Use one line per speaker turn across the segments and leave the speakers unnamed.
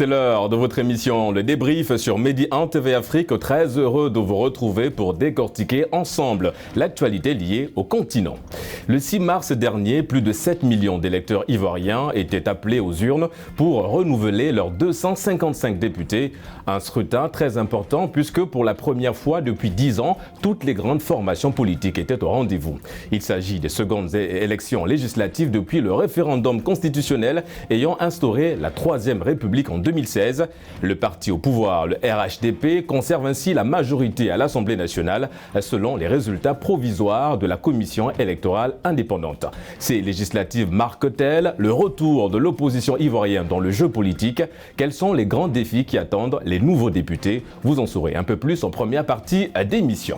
C'est l'heure de votre émission, le débrief sur Medi 1 TV Afrique. Très heureux de vous retrouver pour décortiquer ensemble l'actualité liée au continent. Le 6 mars dernier, plus de 7 millions d'électeurs ivoiriens étaient appelés aux urnes pour renouveler leurs 255 députés. Un scrutin très important puisque pour la première fois depuis 10 ans, toutes les grandes formations politiques étaient au rendez-vous. Il s'agit des secondes élections législatives depuis le référendum constitutionnel ayant instauré la Troisième République en 2016. Le parti au pouvoir, le RHDP, conserve ainsi la majorité à l'Assemblée nationale selon les résultats provisoires de la commission électorale indépendante. Ces législatives marquent-elles le retour de l'opposition ivoirienne dans le jeu politique? Quels sont les grands défis qui attendent les nouveaux députés? Vous en saurez un peu plus en première partie d'émission.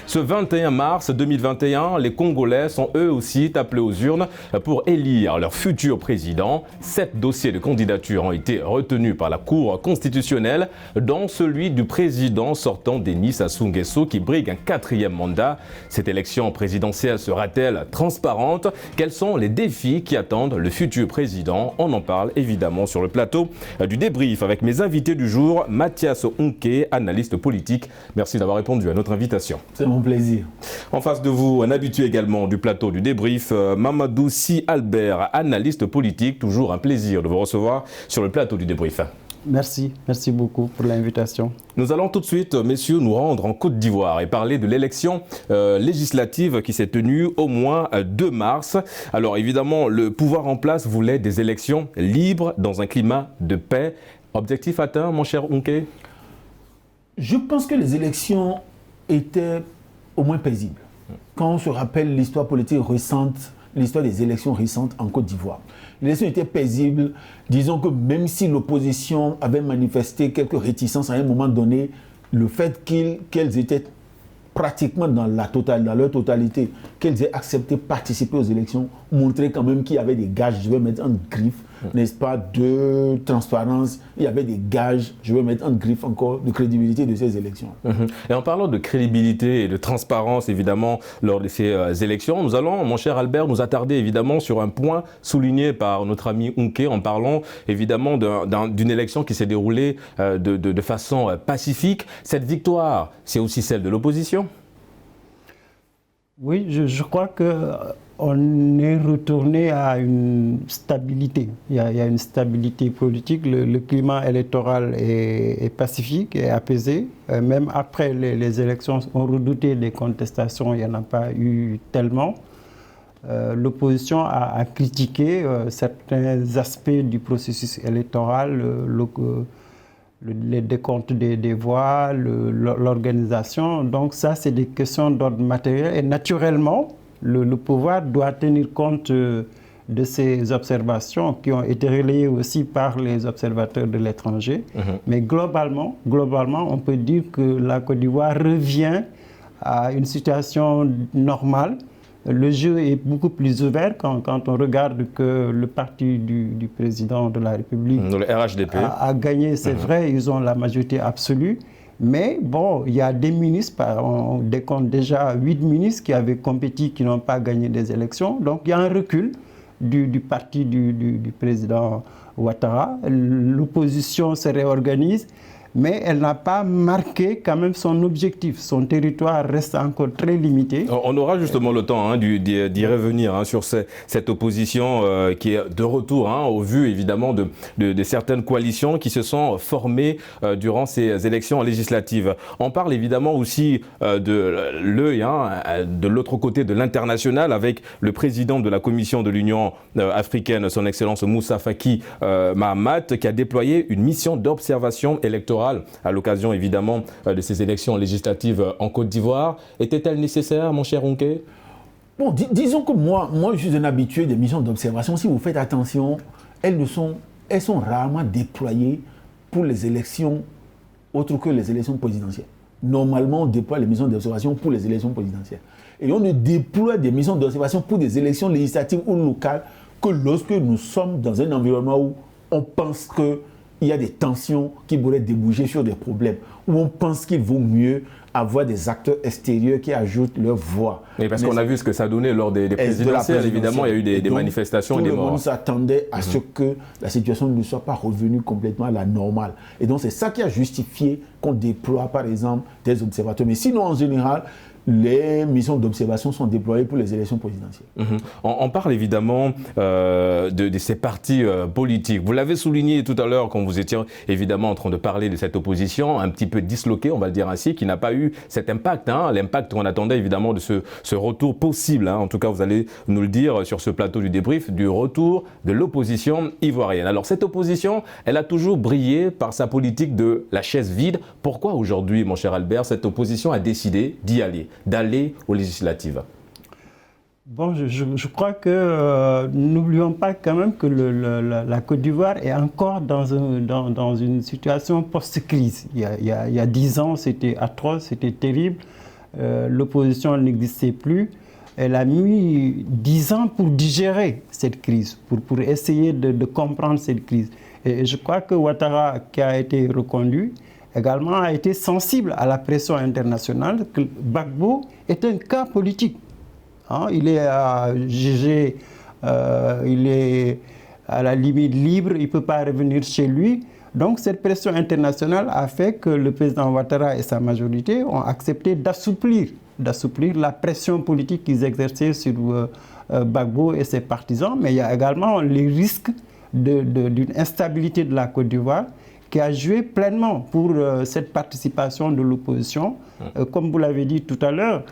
Ce 21 mars 2021, les Congolais sont eux aussi appelés aux urnes pour élire leur futur président. 7 dossiers de candidature ont été retenus par la Cour constitutionnelle, dont celui du président sortant Denis Sassou Nguesso qui brigue un 4e mandat. Cette élection présidentielle sera-t-elle transparente? Quels sont les défis qui attendent le futur président? On en parle évidemment sur le plateau du débrief avec mes invités du jour, Mathias Unke, analyste politique. Merci d'avoir répondu à notre invitation.
C'est mon plaisir.
En face de vous, un habitué également du plateau du débrief, Mamadou Sy Albert, analyste politique. Toujours un plaisir de vous recevoir sur le plateau du débrief.
Merci beaucoup pour l'invitation.
Nous allons tout de suite, messieurs, nous rendre en Côte d'Ivoire et parler de l'élection législative qui s'est tenue au mois de mars. Alors évidemment, le pouvoir en place voulait des élections libres dans un climat de paix. Objectif atteint, mon cher Unke?
Je pense que les élections étaient au moins paisibles. Quand on se rappelle l'histoire politique récente, l'histoire des élections récentes en Côte d'Ivoire. L'élection était paisible. Disons que même si l'opposition avait manifesté quelques réticences à un moment donné, le fait qu'elles étaient pratiquement dans leur totalité, qu'elles aient accepté de participer aux élections, montrait quand même qu'il y avait des gages, je vais mettre en griffe, n'est-ce pas, de transparence, il y avait des gages, je vais mettre en griffe encore, de crédibilité de ces élections.
Et en parlant de crédibilité et de transparence, évidemment, lors de ces élections, nous allons, mon cher Albert, nous attarder évidemment sur un point souligné par notre ami Unke en parlant évidemment d'une élection qui s'est déroulée de façon pacifique. Cette victoire, c'est aussi celle de l'opposition?
Oui, je crois qu'on est retourné à une stabilité. Il y a une stabilité politique. Le climat électoral est pacifique et apaisé. Même après les élections, on redoutait des contestations, il n'y en a pas eu tellement. L'opposition a critiqué certains aspects du processus électoral, les décomptes des voix, l'organisation. Donc ça, c'est des questions d'ordre matériel. Et naturellement, le pouvoir doit tenir compte de ces observations qui ont été relayées aussi par les observateurs de l'étranger. Mais globalement, on peut dire que la Côte d'Ivoire revient à une situation normale. Le jeu est beaucoup plus ouvert quand on regarde que le parti du président de la République,
le RHDP,
a gagné, c'est vrai, ils ont la majorité absolue. Mais bon, il y a des ministres, on décompte déjà 8 ministres qui avaient compétit, qui n'ont pas gagné des élections. Donc il y a un recul du parti du président Ouattara. L'opposition se réorganise, mais elle n'a pas marqué quand même son objectif. Son territoire reste encore très limité.
On aura justement le temps d'y revenir sur cette opposition qui est de retour au vu évidemment de certaines coalitions qui se sont formées durant ces élections législatives. On parle évidemment aussi de l'autre côté de l'international avec le président de la Commission de l'Union africaine, son Excellence Moussa Faki Mahamat, qui a déployé une mission d'observation électorale à l'occasion évidemment de ces élections législatives en Côte d'Ivoire. Était-elle nécessaire, mon cher Unke?
Bon, disons que moi je suis un habitué des missions d'observation. Si vous faites attention, elles sont rarement déployées pour les élections autres que les élections présidentielles. Normalement, on déploie les missions d'observation pour les élections présidentielles. Et on ne déploie des missions d'observation pour des élections législatives ou locales que lorsque nous sommes dans un environnement où on pense que
il y a des tensions qui pourraient déboucher sur des problèmes, où on pense qu'il vaut mieux avoir des acteurs extérieurs qui ajoutent leur voix.
Et parce qu'on a vu ce que ça donnait lors des présidentielles, évidemment, il y a eu des manifestations, des morts.
Tout le monde s'attendait à ce que la situation ne soit pas revenue complètement à la normale. Et donc c'est ça qui a justifié qu'on déploie, par exemple, des observateurs. Mais sinon, en général, les missions d'observation sont déployées pour les élections présidentielles.
On parle évidemment de ces partis politiques. Vous l'avez souligné tout à l'heure quand vous étiez évidemment en train de parler de cette opposition un petit peu disloquée, on va le dire ainsi, qui n'a pas eu cet impact, l'impact qu'on attendait évidemment de ce retour possible. En tout cas, vous allez nous le dire sur ce plateau du débrief, du retour de l'opposition ivoirienne. Alors cette opposition, elle a toujours brillé par sa politique de la chaise vide. Pourquoi aujourd'hui, mon cher Albert, cette opposition a décidé d'y aller, d'aller aux législatives?
Bon, je crois que n'oublions pas quand même que la Côte d'Ivoire est encore dans une situation post-crise. Il y a 10 ans, c'était atroce, c'était terrible. L'opposition n'existait plus. Elle a mis 10 ans pour digérer cette crise, pour essayer de comprendre cette crise. Et je crois que Ouattara, qui a été reconduit, également a été sensible à la pression internationale, que Gbagbo est un cas politique. Il est jugé, il est à la limite libre, il ne peut pas revenir chez lui. Donc cette pression internationale a fait que le président Ouattara et sa majorité ont accepté d'assouplir la pression politique qu'ils exerçaient sur Gbagbo et ses partisans. Mais il y a également les risques d'une instabilité de la Côte d'Ivoire qui a joué pleinement pour cette participation de l'opposition. Comme vous l'avez dit tout à l'heure,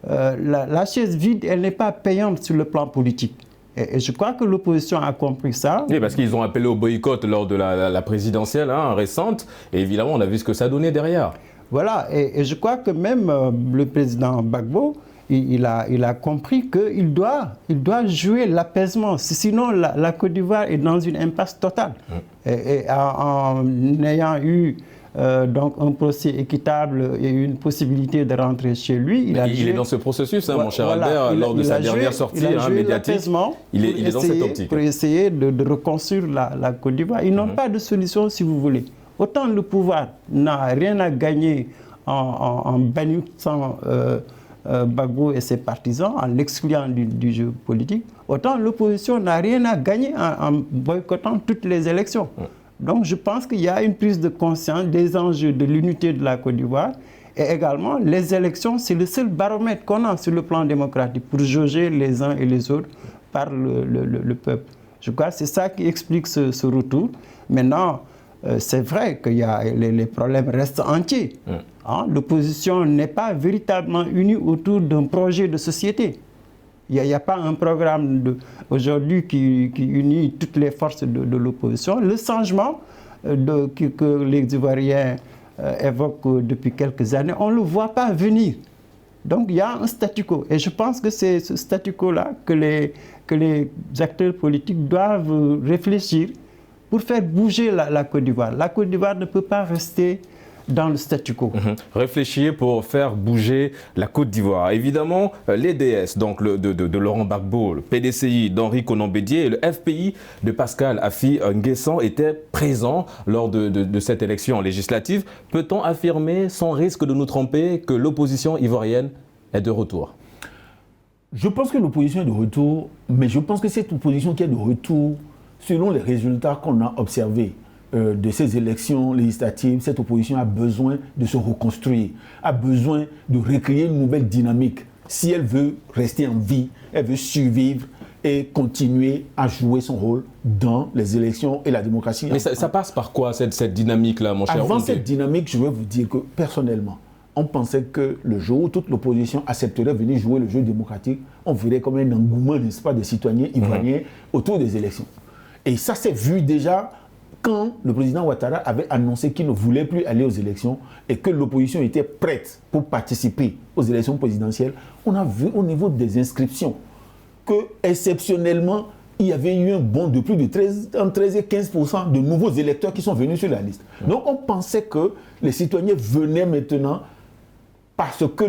la chaise vide, elle n'est pas payante sur le plan politique. Et je crois que l'opposition a compris ça.
Oui, parce qu'ils ont appelé au boycott lors de la présidentielle récente. Et évidemment, on a vu ce que ça donnait derrière.
Voilà, et je crois que même le président Gbagbo, il a compris qu'il doit jouer l'apaisement. Sinon, la Côte d'Ivoire est dans une impasse totale. Et en ayant eu donc un procès équitable et une possibilité de rentrer chez lui, il
est dans ce processus, mon cher Albert, lors de sa dernière sortie médiatique. Il est dans cette optique.
Pour essayer de reconstruire la Côte d'Ivoire. Ils n'ont pas de solution, si vous voulez. Autant le pouvoir n'a rien à gagner en bannissant Gbagbo et ses partisans, en l'excluant du jeu politique, autant l'opposition n'a rien à gagner en boycottant toutes les élections. Donc je pense qu'il y a une prise de conscience des enjeux de l'unité de la Côte d'Ivoire, et également les élections, c'est le seul baromètre qu'on a sur le plan démocratique pour jauger les uns et les autres par le peuple. Je crois que c'est ça qui explique ce retour. Maintenant, c'est vrai que les problèmes restent entiers. L'opposition n'est pas véritablement unie autour d'un projet de société. Il n'y a pas un programme aujourd'hui qui unit toutes les forces de l'opposition. Le changement que les Ivoiriens évoquent depuis quelques années, on ne le voit pas venir. Donc il y a un statu quo. Et je pense que c'est ce statu quo-là que les acteurs politiques doivent réfléchir pour faire bouger la Côte d'Ivoire. La Côte d'Ivoire ne peut pas rester dans le statu quo.
Réfléchir pour faire bouger la Côte d'Ivoire. Évidemment, l'EDS, donc de Laurent Gbagbo, le PDCI d'Henri Konan Bédié et le FPI de Pascal Affi N'Guessan étaient présents lors de cette élection législative. Peut-on affirmer, sans risque de nous tromper, que l'opposition ivoirienne est de retour?
Je pense que l'opposition est de retour, mais je pense que cette opposition qui est de retour, selon les résultats qu'on a observés de ces élections législatives, cette opposition a besoin de se reconstruire, a besoin de recréer une nouvelle dynamique. Si elle veut rester en vie, elle veut survivre et continuer à jouer son rôle dans les élections et la démocratie.
Mais ça passe par quoi, cette dynamique-là, mon cher?
Avant cette dynamique, je vais vous dire que personnellement, on pensait que le jour où toute l'opposition accepterait de venir jouer le jeu démocratique, on verrait comme un engouement, n'est-ce pas, des citoyens ivoiriens autour des élections. Et ça s'est vu déjà quand le président Ouattara avait annoncé qu'il ne voulait plus aller aux élections et que l'opposition était prête pour participer aux élections présidentielles. On a vu au niveau des inscriptions que, exceptionnellement, il y avait eu un bond de plus de 13 et 15% de nouveaux électeurs qui sont venus sur la liste. Donc on pensait que les citoyens venaient maintenant parce que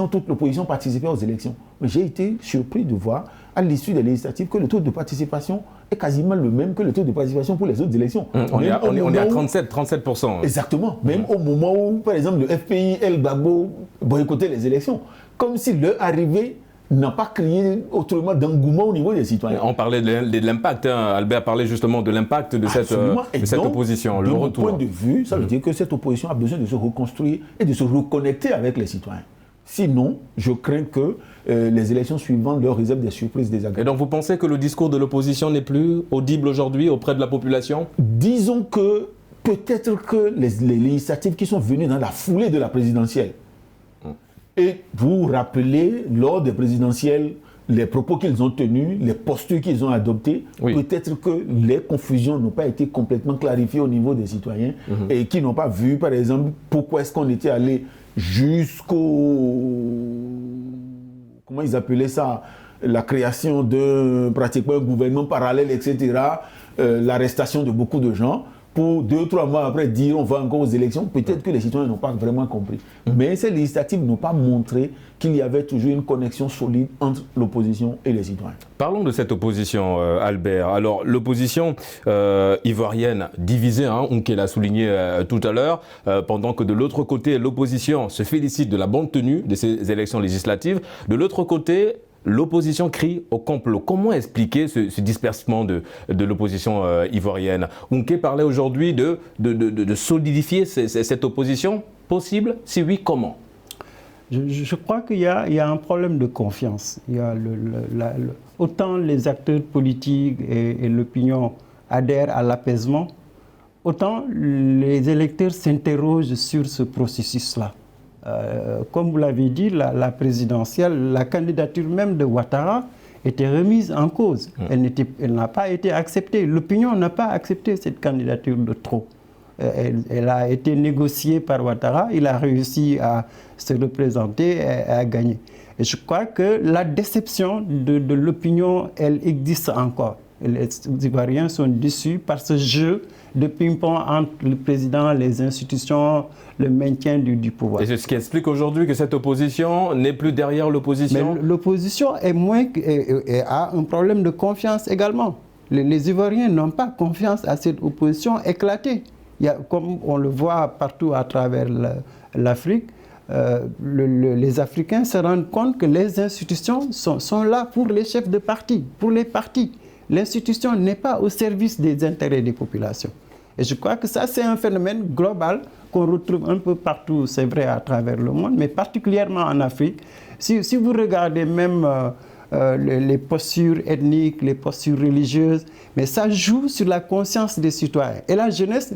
toute l'opposition participait aux élections. Mais j'ai été surpris de voir à l'issue des législatives que le taux de participation est quasiment le même que le taux de participation pour les autres élections.
On est à 37%.
Exactement. Même au moment où, par exemple, le FPI et le Gbagbo boycottaient les élections. Comme si leur arrivée n'a pas créé autrement d'engouement au niveau des citoyens.
On parlait de l'impact. Albert parlait justement de l'impact de cette opposition.
De mon point de vue, ça veut dire que cette opposition a besoin de se reconstruire et de se reconnecter avec les citoyens. Sinon, je crains que les élections suivantes leur réservent des surprises désagréables.
Et donc vous pensez que le discours de l'opposition n'est plus audible aujourd'hui auprès de la population?
Disons que peut-être que les législatives qui sont venues dans la foulée de la présidentielle, et vous rappelez, lors des présidentielles, les propos qu'ils ont tenus, les postures qu'ils ont adoptées, peut-être que les confusions n'ont pas été complètement clarifiées au niveau des citoyens et qui n'ont pas vu, par exemple, pourquoi est-ce qu'on était allé jusqu'au... Comment ils appelaient ça? La création de pratiquement un gouvernement parallèle, etc. L'arrestation de beaucoup de gens. Pour 2 ou 3 mois après dire on va encore aux élections, peut-être que les citoyens n'ont pas vraiment compris. Mais ces législatives n'ont pas montré qu'il y avait toujours une connexion solide entre l'opposition et les citoyens.
Parlons de cette opposition, Albert. Alors, l'opposition ivoirienne divisée, Unke l'a souligné tout à l'heure, pendant que de l'autre côté, l'opposition se félicite de la bonne tenue de ces élections législatives. De l'autre côté, l'opposition crie au complot. Comment expliquer ce dispersement de l'opposition ivoirienne? Unke parlait aujourd'hui de solidifier cette opposition. Possible? Si oui, comment?
Je crois qu'il y a un problème de confiance. Il y a autant les acteurs politiques et l'opinion adhèrent à l'apaisement, autant les électeurs s'interrogent sur ce processus-là. Comme vous l'avez dit, la présidentielle, la candidature même de Ouattara était remise en cause. Elle n'a pas été acceptée. L'opinion n'a pas accepté cette candidature de trop. Elle a été négociée par Ouattara. Il a réussi à se représenter et à gagner. Et je crois que la déception de l'opinion, elle existe encore. Les Ivoiriens sont déçus par ce jeu de ping-pong entre le président, les institutions, le maintien du pouvoir.
Et c'est ce qui explique aujourd'hui que cette opposition n'est plus derrière l'opposition.
Mais l'opposition a un problème de confiance également. Les Ivoiriens n'ont pas confiance à cette opposition éclatée. Comme on le voit partout à travers l'Afrique, les Africains se rendent compte que les institutions sont là pour les chefs de parti, pour les partis. L'institution n'est pas au service des intérêts des populations. Et je crois que ça, c'est un phénomène global qu'on retrouve un peu partout, c'est vrai, à travers le monde, mais particulièrement en Afrique. Si vous regardez même les postures ethniques, les postures religieuses, mais ça joue sur la conscience des citoyens. Et la jeunesse,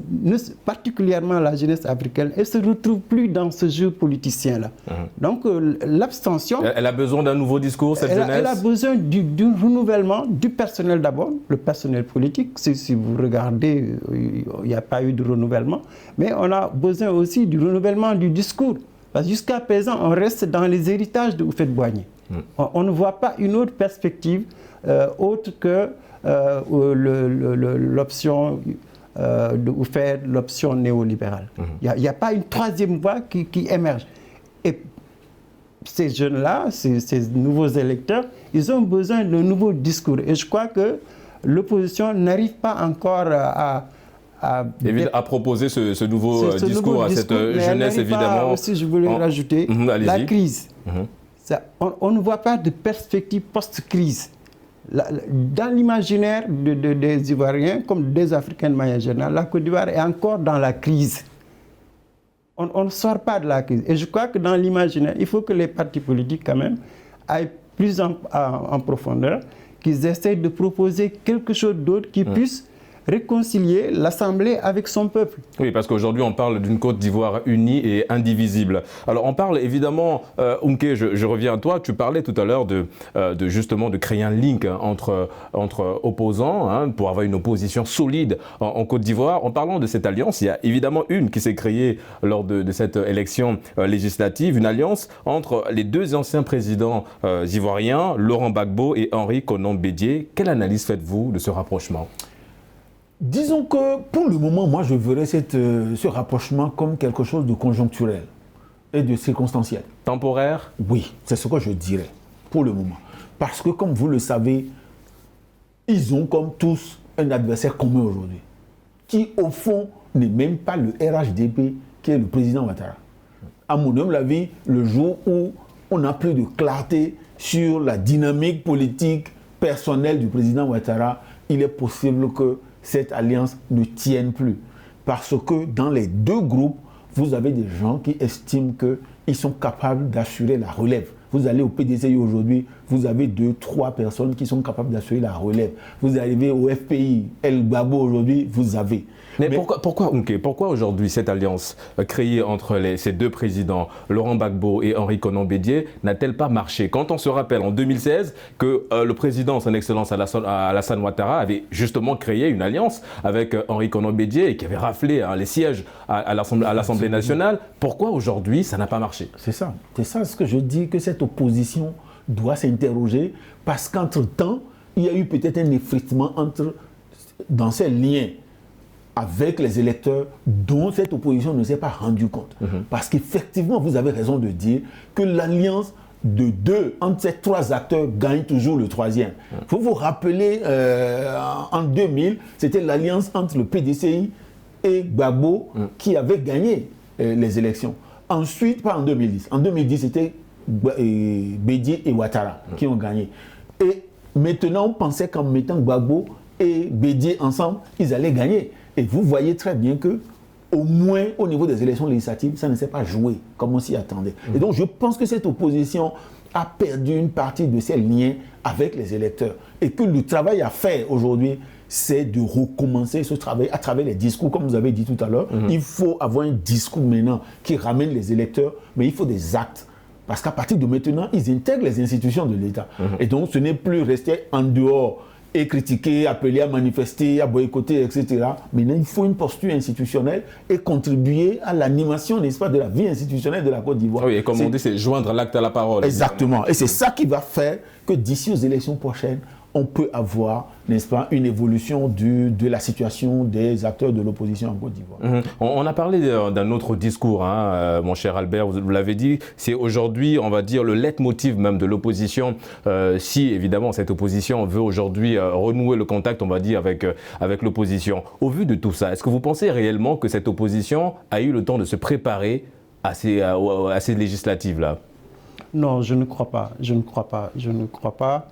particulièrement la jeunesse africaine, elle ne se retrouve plus dans ce jeu politicien-là. Donc l'abstention...
Elle a besoin d'un nouveau discours, cette jeunesse?
Elle a besoin du renouvellement du personnel d'abord, le personnel politique. Si vous regardez, il n'y a pas eu de renouvellement. Mais on a besoin aussi du renouvellement du discours. Parce que jusqu'à présent, on reste dans les héritages de Houphouët-Boigny. On ne voit pas une autre perspective autre que l'option de Houphouët, l'option néolibérale. Il n'y a pas une troisième voie qui émerge. Et ces jeunes-là, ces nouveaux électeurs, ils ont besoin d'un nouveau discours. Et je crois que l'opposition n'arrive pas encore à
proposer ce nouveau discours à cette jeunesse, évidemment.
Aussi, je voulais rajouter la crise. On ne voit pas de perspective post-crise. Dans l'imaginaire des Ivoiriens, comme des Africains de manière générale, la Côte d'Ivoire est encore dans la crise. On ne sort pas de la crise. Et je crois que dans l'imaginaire, il faut que les partis politiques, quand même, aillent plus en profondeur, qu'ils essayent de proposer quelque chose d'autre qui puisse réconcilier l'Assemblée avec son peuple.
Oui, parce qu'aujourd'hui, on parle d'une Côte d'Ivoire unie et indivisible. Alors, on parle évidemment, Unke, je reviens à toi, tu parlais tout à l'heure justement de créer un link entre opposants, pour avoir une opposition solide en Côte d'Ivoire. En parlant de cette alliance, il y a évidemment une qui s'est créée lors de cette élection législative, une alliance entre les 2 anciens présidents ivoiriens, Laurent Gbagbo et Henri Konan Bédié. Quelle analyse faites-vous de ce rapprochement ?
Disons que pour le moment, moi je verrais ce rapprochement comme quelque chose de conjoncturel et de circonstanciel.
Temporaire?
Oui, c'est ce que je dirais pour le moment. Parce que, comme vous le savez, ils ont comme tous un adversaire commun aujourd'hui, qui au fond n'est même pas le RHDP, qui est le président Ouattara. À mon humble avis, le jour où on n'a plus de clarté sur la dynamique politique personnelle du président Ouattara, il est possible que cette alliance ne tienne plus. Parce que dans les deux groupes, vous avez des gens qui estiment qu'ils sont capables d'assurer la relève. Vous allez au PDCI aujourd'hui, vous avez 2-3 personnes qui sont capables d'assurer la relève. Vous arrivez au FPI, El Gbagbo aujourd'hui, vous avez.
Mais pourquoi aujourd'hui cette alliance créée entre ces deux présidents, Laurent Gbagbo et Henri Konan Bédié, n'a-t-elle pas marché? Quand on se rappelle en 2016 que le président, son excellence Alassane Ouattara, avait justement créé une alliance avec Henri Konan Bédié et qui avait raflé les sièges à l'Assemblée nationale, pourquoi aujourd'hui ça n'a pas marché?
C'est ça ce que je dis, que cette opposition doit s'interroger, parce qu'entre-temps, il y a eu peut-être un effritement dans ces liens avec les électeurs dont cette opposition ne s'est pas rendue compte. Parce qu'effectivement, vous avez raison de dire que l'alliance de deux entre ces trois acteurs gagne toujours le troisième. Il faut vous rappeler, en 2000, c'était l'alliance entre le PDCI et Gbagbo qui avait gagné les élections. Ensuite, pas en 2010. En 2010, c'était Bédié et Ouattara qui ont gagné. Et maintenant, on pensait qu'en mettant Gbagbo et Bédié ensemble, ils allaient gagner. Et vous voyez très bien que, au moins au niveau des élections législatives, ça ne s'est pas joué comme on s'y attendait. Et donc, je pense que cette opposition a perdu une partie de ses liens avec les électeurs. Et que le travail à faire aujourd'hui, c'est de recommencer ce travail à travers les discours, comme vous avez dit tout à l'heure. Il faut avoir un discours maintenant qui ramène les électeurs, mais il faut des actes. Parce qu'à partir de maintenant, ils intègrent les institutions de l'État. Et donc, ce n'est plus rester en dehors et critiquer, appeler à manifester, à boycotter, etc. Maintenant, il faut une posture institutionnelle et contribuer à l'animation, n'est-ce pas, de la vie institutionnelle de la Côte d'Ivoire.
Oui, et comme on dit, c'est joindre l'acte à la parole.
Exactement. Et c'est ça qui va faire que d'ici aux élections prochaines, on peut avoir, n'est-ce pas, une évolution de la situation des acteurs de l'opposition en Côte d'Ivoire.
On a parlé d'un autre discours, mon cher Albert, vous l'avez dit, c'est aujourd'hui, on va dire, le leitmotiv même de l'opposition, si évidemment cette opposition veut aujourd'hui renouer le contact, on va dire, avec l'opposition. Au vu de tout ça, est-ce que vous pensez réellement que cette opposition a eu le temps de se préparer à ces législatives-là?
Non, je ne crois pas. Je ne crois pas.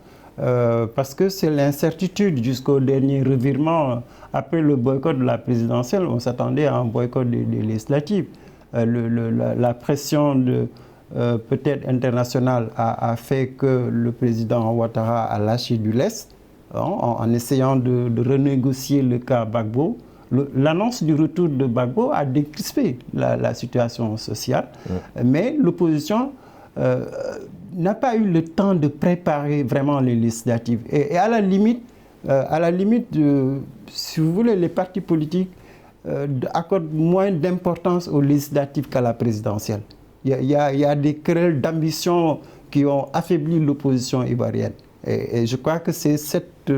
Parce que c'est l'incertitude jusqu'au dernier revirement. Après le boycott de la présidentielle, on s'attendait à un boycott des législatives. La pression peut-être internationale a fait que le président Ouattara a lâché du lest en essayant de renégocier le cas Gbagbo. L'annonce du retour de Gbagbo a décrispé la situation sociale, mais l'opposition n'a pas eu le temps de préparer vraiment les législatives. Et à la limite, si vous voulez, les partis politiques accordent moins d'importance aux législatives qu'à la présidentielle. Il y a des querelles d'ambition qui ont affaibli l'opposition ivoirienne. Et je crois que c'est cette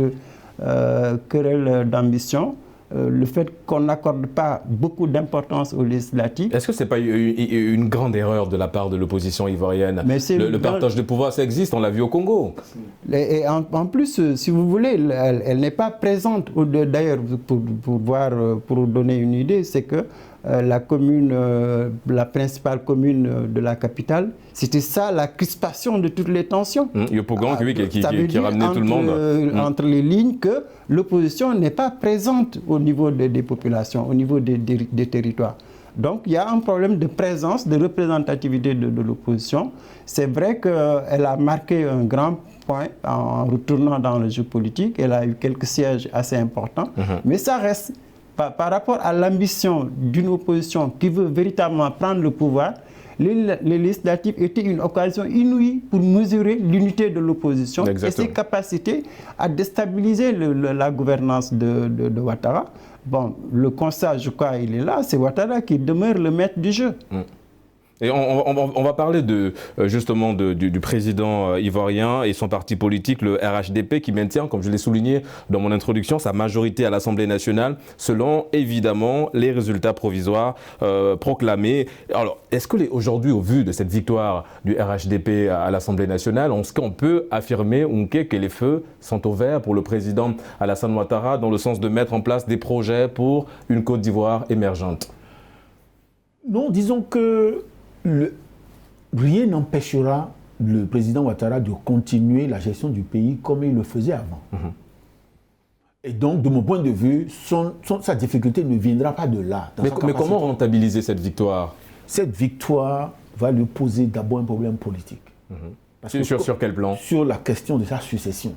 querelle d'ambition, le fait qu'on n'accorde pas beaucoup d'importance aux législatives.
Est-ce que ce n'est pas une grande erreur de la part de l'opposition ivoirienne? Le partage de pouvoir, ça existe, on l'a vu au Congo.
Et en plus, si vous voulez, elle n'est pas présente. D'ailleurs, pour donner une idée, c'est que la principale commune de la capitale, c'était ça la crispation de toutes les tensions.
Yopougon, qui ramenait tout le monde.
Entre les lignes, que l'opposition n'est pas présente au niveau des populations, au niveau des territoires. Donc il y a un problème de présence, de représentativité de l'opposition. C'est vrai qu'elle a marqué un grand point en retournant dans le jeu politique. Elle a eu quelques sièges assez importants, mais ça reste. Par rapport à l'ambition d'une opposition qui veut véritablement prendre le pouvoir, les législatives étaient une occasion inouïe pour mesurer l'unité de l'opposition et ses capacités à déstabiliser la gouvernance de Ouattara. Bon, le constat, je crois, il est là, c'est Ouattara qui demeure le maître du jeu.
Et on va parler justement du président ivoirien et son parti politique, le RHDP, qui maintient, comme je l'ai souligné dans mon introduction, sa majorité à l'Assemblée nationale, selon évidemment les résultats provisoires proclamés. Alors, est-ce que aujourd'hui, au vu de cette victoire du RHDP à l'Assemblée nationale, est-ce qu'on peut affirmer que les feux sont au vert pour le président Alassane Ouattara dans le sens de mettre en place des projets pour une Côte d'Ivoire émergente?
Non, disons que rien n'empêchera le président Ouattara de continuer la gestion du pays comme il le faisait avant. Et donc, de mon point de vue, sa difficulté ne viendra pas de là.
Mais comment rentabiliser cette victoire?
Cette victoire va lui poser d'abord un problème politique.
Sur quel plan?
Sur la question de sa succession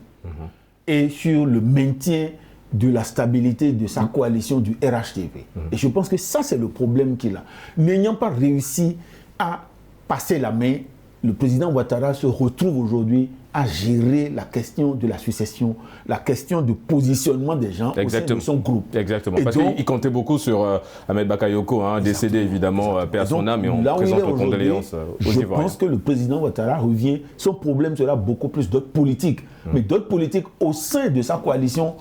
et sur le maintien de la stabilité de sa coalition du RHDP. Et je pense que ça, c'est le problème qu'il a. N'ayant pas réussi à passer la main, le président Ouattara se retrouve aujourd'hui à gérer la question de la succession, la question de positionnement des gens au sein de son groupe.
Exactement. Parce qu'il comptait beaucoup sur Ahmed Bakayoko, décédé évidemment, paix à son âme, et on présente nos condoléances aux Ivoiriens.
Je pense que le président Ouattara revient, son problème sera beaucoup plus d'autres politiques, mais d'autres politiques au sein de sa coalition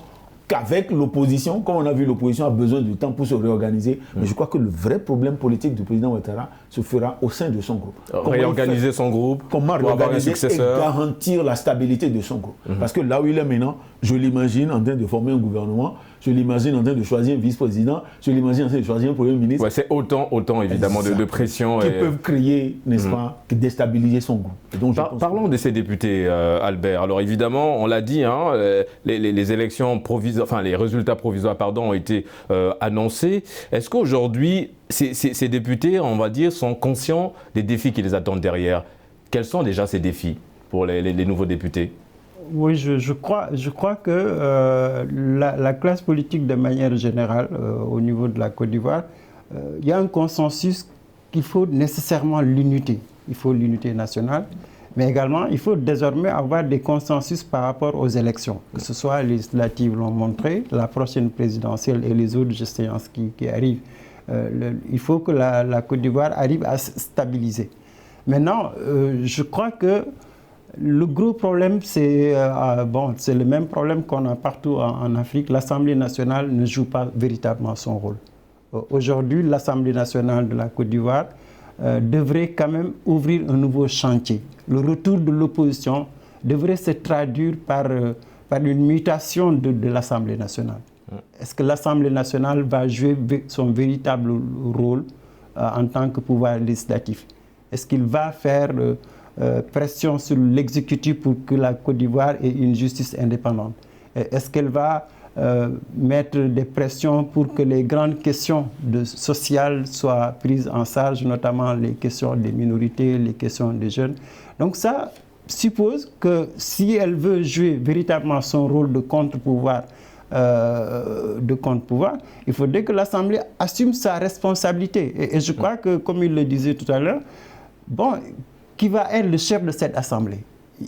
qu'avec l'opposition. Comme on a vu, l'opposition a besoin de temps pour se réorganiser. Mais je crois que le vrai problème politique du président Ouattara se fera au sein de son groupe.
Réorganiser son groupe,
comment réorganiser et garantir la stabilité de son groupe. Parce que là où il est maintenant, je l'imagine en train de former un gouvernement, je l'imagine en train de choisir un vice-président, je l'imagine en train de choisir un premier ministre.
Ouais, c'est autant évidemment de pression.
Qui peuvent créer, n'est-ce pas, que déstabiliser son groupe. Donc,
parlons de ces députés, Albert. Alors évidemment, on l'a dit, les élections provisoires, enfin les résultats provisoires, ont été annoncés. Est-ce qu'aujourd'hui, ces députés, on va dire, sont conscients des défis qui les attendent derrière? Quels sont déjà ces défis pour les nouveaux députés?
Oui, je crois que la classe politique de manière générale, au niveau de la Côte d'Ivoire, il y a un consensus qu'il faut nécessairement l'unité. Il faut l'unité nationale, mais également il faut désormais avoir des consensus par rapport aux élections, que ce soit les législatives l'ont montré, la prochaine présidentielle et les autres échéances qui arrivent. Il faut que la Côte d'Ivoire arrive à se stabiliser. Maintenant, je crois que le gros problème, c'est le même problème qu'on a partout en Afrique. L'Assemblée nationale ne joue pas véritablement son rôle. Aujourd'hui, l'Assemblée nationale de la Côte d'Ivoire devrait quand même ouvrir un nouveau chantier. Le retour de l'opposition devrait se traduire par une mutation de l'Assemblée nationale. Est-ce que l'Assemblée nationale va jouer son véritable rôle en tant que pouvoir législatif? Est-ce qu'il va faire pression sur l'exécutif pour que la Côte d'Ivoire ait une justice indépendante? Est-ce qu'elle va mettre des pressions pour que les grandes questions sociales soient prises en charge, notamment les questions des minorités, les questions des jeunes? Donc ça suppose que si elle veut jouer véritablement son rôle de contre-pouvoir, il faudrait que l'Assemblée assume sa responsabilité. Et je crois que, comme il le disait tout à l'heure, qui va être le chef de cette Assemblée?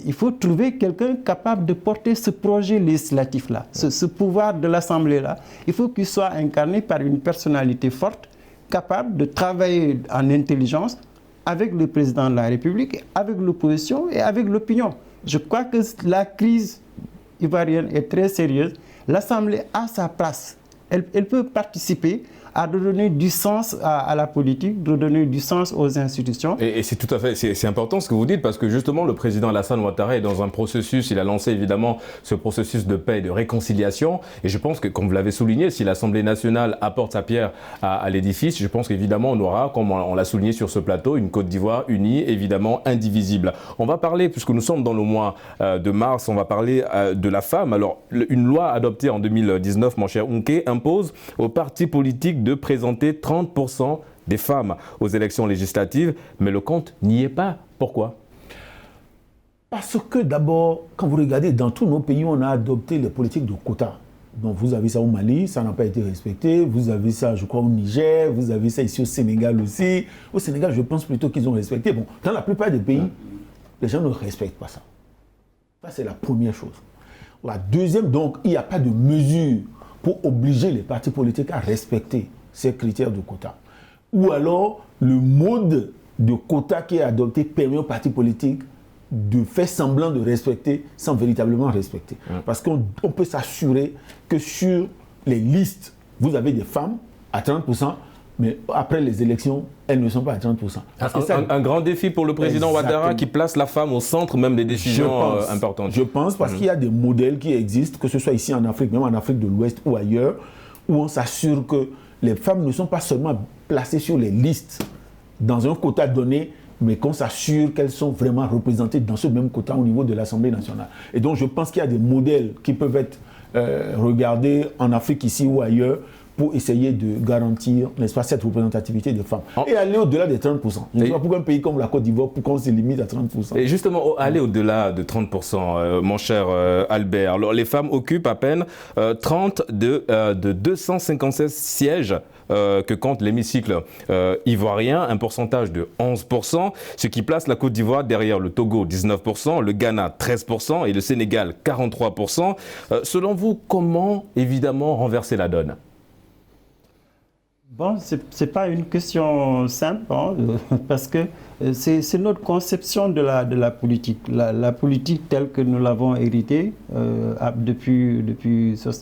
Il faut trouver quelqu'un capable de porter ce projet législatif-là, ce pouvoir de l'Assemblée-là. Il faut qu'il soit incarné par une personnalité forte, capable de travailler en intelligence avec le président de la République, avec l'opposition et avec l'opinion. Je crois que la crise ivoirienne est très sérieuse. L'Assemblée a sa place. Elle peut participer à redonner du sens à la politique, redonner du sens aux institutions.
Et c'est tout à fait, c'est important ce que vous dites, parce que justement le président Alassane Ouattara est dans un processus, il a lancé évidemment ce processus de paix et de réconciliation, et je pense que, comme vous l'avez souligné, si l'Assemblée nationale apporte sa pierre à l'édifice, je pense qu'évidemment on aura, comme on l'a souligné sur ce plateau, une Côte d'Ivoire unie, évidemment indivisible. On va parler, puisque nous sommes dans le mois de mars, on va parler de la femme. Alors, une loi adoptée en 2019, mon cher Unke, impose aux partis politiques de présenter 30% des femmes aux élections législatives, mais le compte n'y est pas. Pourquoi?
Parce que d'abord, quand vous regardez, dans tous nos pays, on a adopté les politiques de quotas. Donc vous avez ça au Mali, ça n'a pas été respecté. Vous avez ça, je crois, au Niger. Vous avez ça ici au Sénégal aussi. Au Sénégal, je pense plutôt qu'ils ont respecté. Bon, dans la plupart des pays, les gens ne respectent pas ça. Ça, c'est la première chose. La deuxième, donc, il n'y a pas de mesure pour obliger les partis politiques à respecter ces critères de quotas. Ou alors, le mode de quota qui est adopté permet aux partis politiques de faire semblant de respecter sans véritablement respecter. Parce qu'on peut s'assurer que sur les listes, vous avez des femmes à 30%, mais après les élections, elles ne sont pas à 30%. Parce que
un grand défi pour le président Ouattara qui place la femme au centre même des décisions importantes.
Je pense parce qu'il y a des modèles qui existent, que ce soit ici en Afrique, même en Afrique de l'Ouest ou ailleurs, où on s'assure que les femmes ne sont pas seulement placées sur les listes dans un quota donné, mais qu'on s'assure qu'elles sont vraiment représentées dans ce même quota au niveau de l'Assemblée nationale. Et donc je pense qu'il y a des modèles qui peuvent être regardés en Afrique ici ou ailleurs pour essayer de garantir, n'est-ce pas, cette représentativité des femmes. Et aller au-delà des 30%. Je ne sais pas pourquoi un pays comme la Côte d'Ivoire, pourquoi on se limite à 30%.
Et justement, aller au-delà de 30%, mon cher Albert. Alors, les femmes occupent à peine 30 de 256 sièges que compte l'hémicycle ivoirien, un pourcentage de 11%, ce qui place la Côte d'Ivoire derrière le Togo, 19%, le Ghana, 13% et le Sénégal, 43%. Selon vous, comment, évidemment, renverser la donne ?
Bon, ce n'est pas une question simple, hein, parce que c'est notre conception de la politique. La politique telle que nous l'avons héritée depuis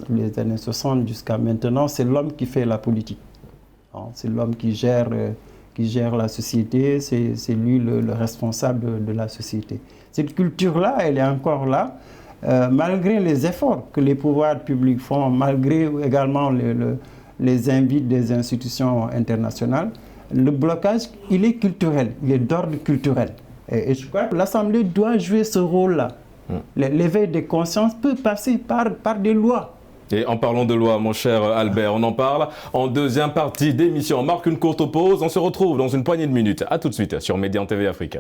les années 60 jusqu'à maintenant, c'est l'homme qui fait la politique. Hein, c'est l'homme qui gère la société, c'est lui le responsable de la société. Cette culture-là, elle est encore là, malgré les efforts que les pouvoirs publics font, malgré également les invites des institutions internationales. Le blocage, il est culturel, il est d'ordre culturel. Et je crois que l'Assemblée doit jouer ce rôle-là. L'éveil des consciences peut passer par des lois.
Et en parlant de loi, mon cher Albert, on en parle en deuxième partie d'émission. On marque une courte pause, on se retrouve dans une poignée de minutes. A tout de suite sur Médian TV Afrique.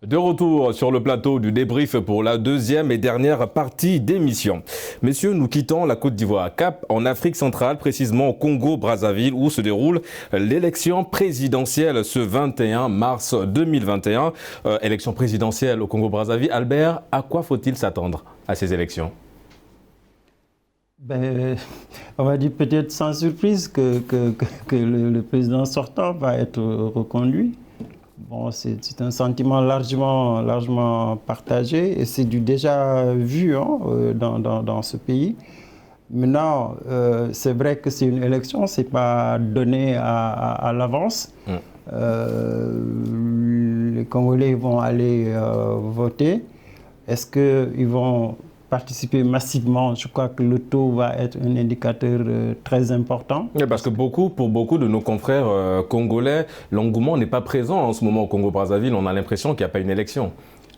De retour sur le plateau du débrief pour la deuxième et dernière partie d'émission. Messieurs, nous quittons la Côte d'Ivoire, cap en Afrique centrale, précisément au Congo-Brazzaville, où se déroule l'élection présidentielle ce 21 mars 2021. Élection présidentielle au Congo-Brazzaville. Albert, à quoi faut-il s'attendre à ces élections ?
On va dire peut-être sans surprise que le président sortant va être reconduit. Bon, c'est un sentiment largement partagé et c'est du déjà vu dans ce pays. Maintenant, c'est vrai que c'est une élection, ce n'est pas donné à l'avance. Les Congolais vont aller voter. Est-ce qu'ils vont participer massivement? Je crois que le taux va être un indicateur très important.
Oui, parce que pour beaucoup de nos confrères congolais, l'engouement n'est pas présent en ce moment au Congo-Brazzaville. On a l'impression qu'il n'y a pas une élection.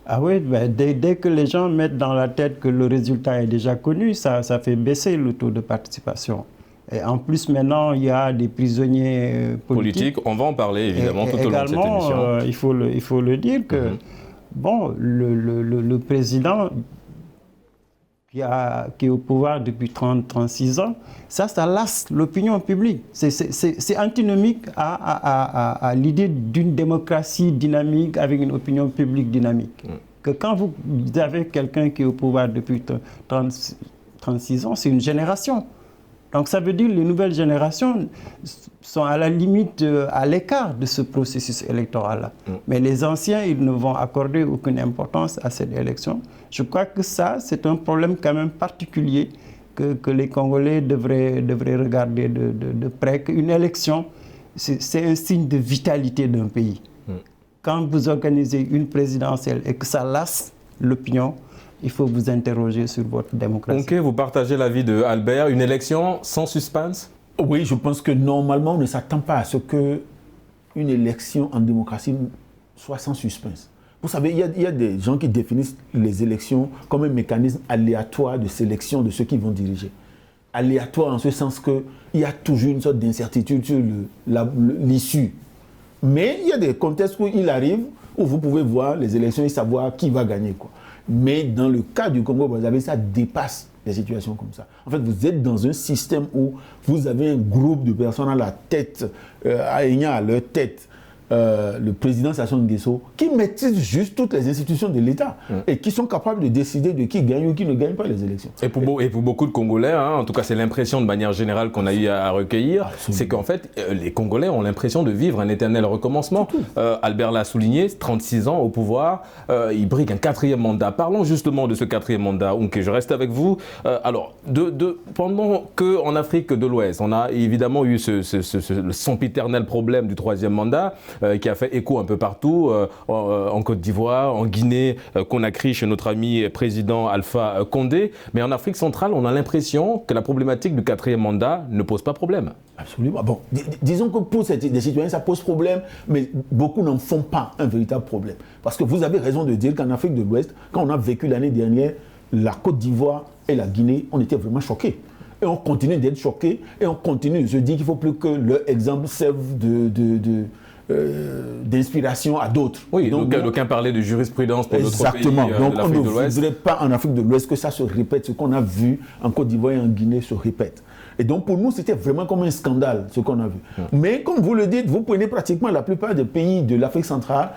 Ah oui, dès que les gens mettent dans la tête que le résultat est déjà connu, ça fait baisser le taux de participation. Et en plus, maintenant, il y a des prisonniers politiques.
On va en parler évidemment tout au long de cette émission.
Il faut le dire que bon, le président qui est au pouvoir depuis 36 ans, ça lasse l'opinion publique. C'est antinomique à l'idée d'une démocratie dynamique avec une opinion publique dynamique. Que quand vous avez quelqu'un qui est au pouvoir depuis 36 ans, c'est une génération. Donc ça veut dire que les nouvelles générations sont à la limite, à l'écart de ce processus électoral-là. Mais les anciens, ils ne vont accorder aucune importance à cette élection. Je crois que ça, c'est un problème quand même particulier que les Congolais devraient regarder de près. Qu'une élection, c'est un signe de vitalité d'un pays. Quand vous organisez une présidentielle et que ça lasse l'opinion, il faut vous interroger sur votre démocratie.
Ok, vous partagez l'avis de Albert. Une élection sans suspense?
Oui, je pense que normalement, on ne s'attend pas à ce qu'une élection en démocratie soit sans suspense. Vous savez, il y a des gens qui définissent les élections comme un mécanisme aléatoire de sélection de ceux qui vont diriger. Aléatoire en ce sens qu'il y a toujours une sorte d'incertitude sur l'issue. Mais il y a des contextes où il arrive, où vous pouvez voir les élections et savoir qui va gagner, quoi. Mais dans le cas du Congo-Brazzaville, ça dépasse des situations comme ça. En fait, vous êtes dans un système où vous avez un groupe de personnes à la tête, ayant à leur tête le président Sassou Nguesso, qui maîtrise juste toutes les institutions de l'État et qui sont capables de décider de qui gagne ou qui ne gagne pas les élections.
Et pour beaucoup de Congolais, hein, en tout cas c'est l'impression de manière générale qu'on a eu à recueillir, c'est qu'en fait les Congolais ont l'impression de vivre un éternel recommencement. Albert l'a souligné, 36 ans au pouvoir, il brigue un 4e mandat. Parlons justement de ce 4e mandat. Ok, je reste avec vous. Alors, pendant qu'en Afrique de l'Ouest, on a évidemment eu ce sempiternel problème du 3e mandat, qui a fait écho un peu partout, en Côte d'Ivoire, en Guinée, Conakry, chez notre ami président Alpha Condé. Mais en Afrique centrale, on a l'impression que la problématique du 4e mandat ne pose pas problème.
Absolument. Bon, disons que pour des citoyens, ça pose problème, mais beaucoup n'en font pas un véritable problème. Parce que vous avez raison de dire qu'en Afrique de l'Ouest, quand on a vécu l'année dernière, la Côte d'Ivoire et la Guinée, on était vraiment choqués. Et on continue d'être choqués, et on continue de se dire qu'il ne faut plus que leur exemple serve d'inspiration à d'autres.
Oui, donc aucun parlait de jurisprudence pour d'autres pays de l'Afrique de l'Ouest.
Donc on ne voudrait pas en Afrique de l'Ouest que ça se répète, ce qu'on a vu en Côte d'Ivoire et en Guinée se répète. Et donc pour nous, c'était vraiment comme un scandale ce qu'on a vu. Mais comme vous le dites, vous prenez pratiquement la plupart des pays de l'Afrique centrale.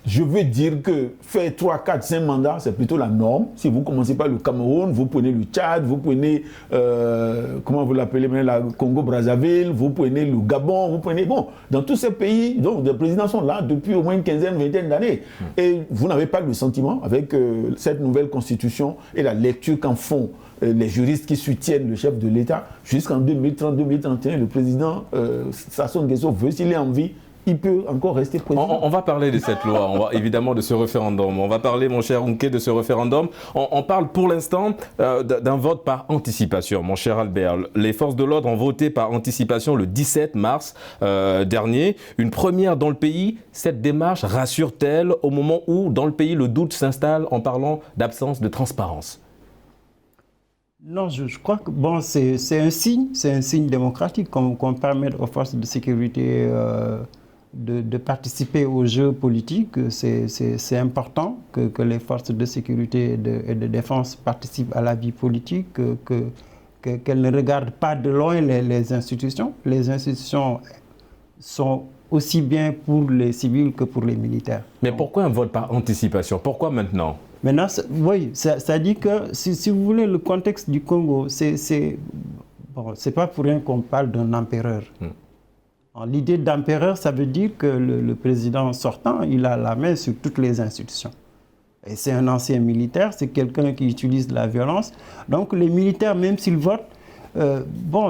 Je veux dire que faire 3, 4, 5 mandats, c'est plutôt la norme. Si vous commencez par le Cameroun, vous prenez le Tchad, vous prenez, comment vous l'appelez, la Congo-Brazzaville, vous prenez le Gabon, vous prenez... Bon, dans tous ces pays, donc les présidents sont là depuis au moins une quinzaine, vingtaine d'années. Et vous n'avez pas le sentiment, avec cette nouvelle constitution et la lecture qu'en font les juristes qui soutiennent le chef de l'État, jusqu'en 2030-2031, le président Sassou Nguesso veut, s'il est en vie, il peut encore rester président.
On va parler de cette loi, on va évidemment de ce référendum. On va parler, mon cher Unke, de ce référendum. On parle pour l'instant d'un vote par anticipation, mon cher Albert. Les forces de l'ordre ont voté par anticipation le 17 mars dernier. Une première dans le pays. Cette démarche rassure-t-elle au moment où, dans le pays, le doute s'installe en parlant d'absence de transparence?
Non, je crois que bon, c'est un signe démocratique qu'on permet aux forces de sécurité de participer aux jeux politiques. C'est important que les forces de sécurité et de défense participent à la vie politique, qu'elles ne regardent pas de loin les institutions. Les institutions sont aussi bien pour les civils que pour les militaires.
Mais pourquoi un vote par anticipation? Pourquoi maintenant?
Maintenant, oui, ça dit que, si vous voulez, le contexte du Congo, c'est pas pour rien qu'on parle d'un empereur. L'idée d'empereur, ça veut dire que le président sortant, il a la main sur toutes les institutions. Et c'est un ancien militaire, c'est quelqu'un qui utilise la violence. Donc les militaires, même s'ils votent,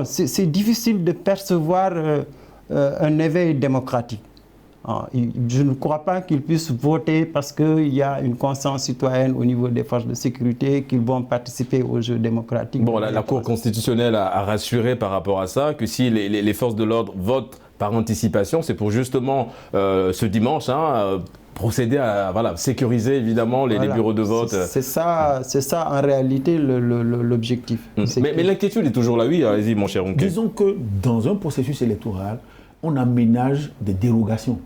c'est difficile de percevoir un éveil démocratique. Je ne crois pas qu'ils puissent voter parce qu'il y a une conscience citoyenne au niveau des forces de sécurité, qu'ils vont participer aux jeux démocratiques.
Bon, la Cour constitutionnelle a rassuré par rapport à ça que si les forces de l'ordre votent par anticipation, c'est pour justement ce dimanche procéder à sécuriser évidemment les bureaux de vote.
C'est ça en réalité l'objectif.
Mais l'inquiétude est toujours là, oui, allez-y mon cher Unke.
Disons que dans un processus électoral, on aménage des dérogations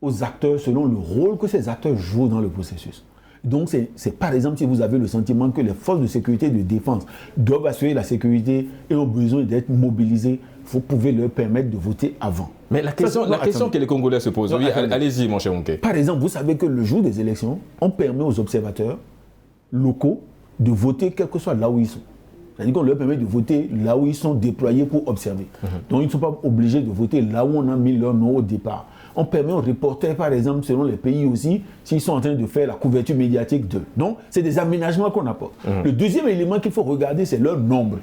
aux acteurs selon le rôle que ces acteurs jouent dans le processus. Donc c'est par exemple si vous avez le sentiment que les forces de sécurité et de défense doivent assurer la sécurité et ont besoin d'être mobilisées, vous pouvez leur permettre de voter avant.
Mais la question que les Congolais se posent, oui, allez-y mon cher Unke.
Par exemple, vous savez que le jour des élections, on permet aux observateurs locaux de voter quel que soit là où ils sont. C'est-à-dire qu'on leur permet de voter là où ils sont déployés pour observer. Donc ils ne sont pas obligés de voter là où on a mis leur nom au départ. On permet aux reporters, par exemple, selon les pays aussi, s'ils sont en train de faire la couverture médiatique d'eux. Donc, c'est des aménagements qu'on apporte. Le deuxième élément qu'il faut regarder, c'est leur nombre.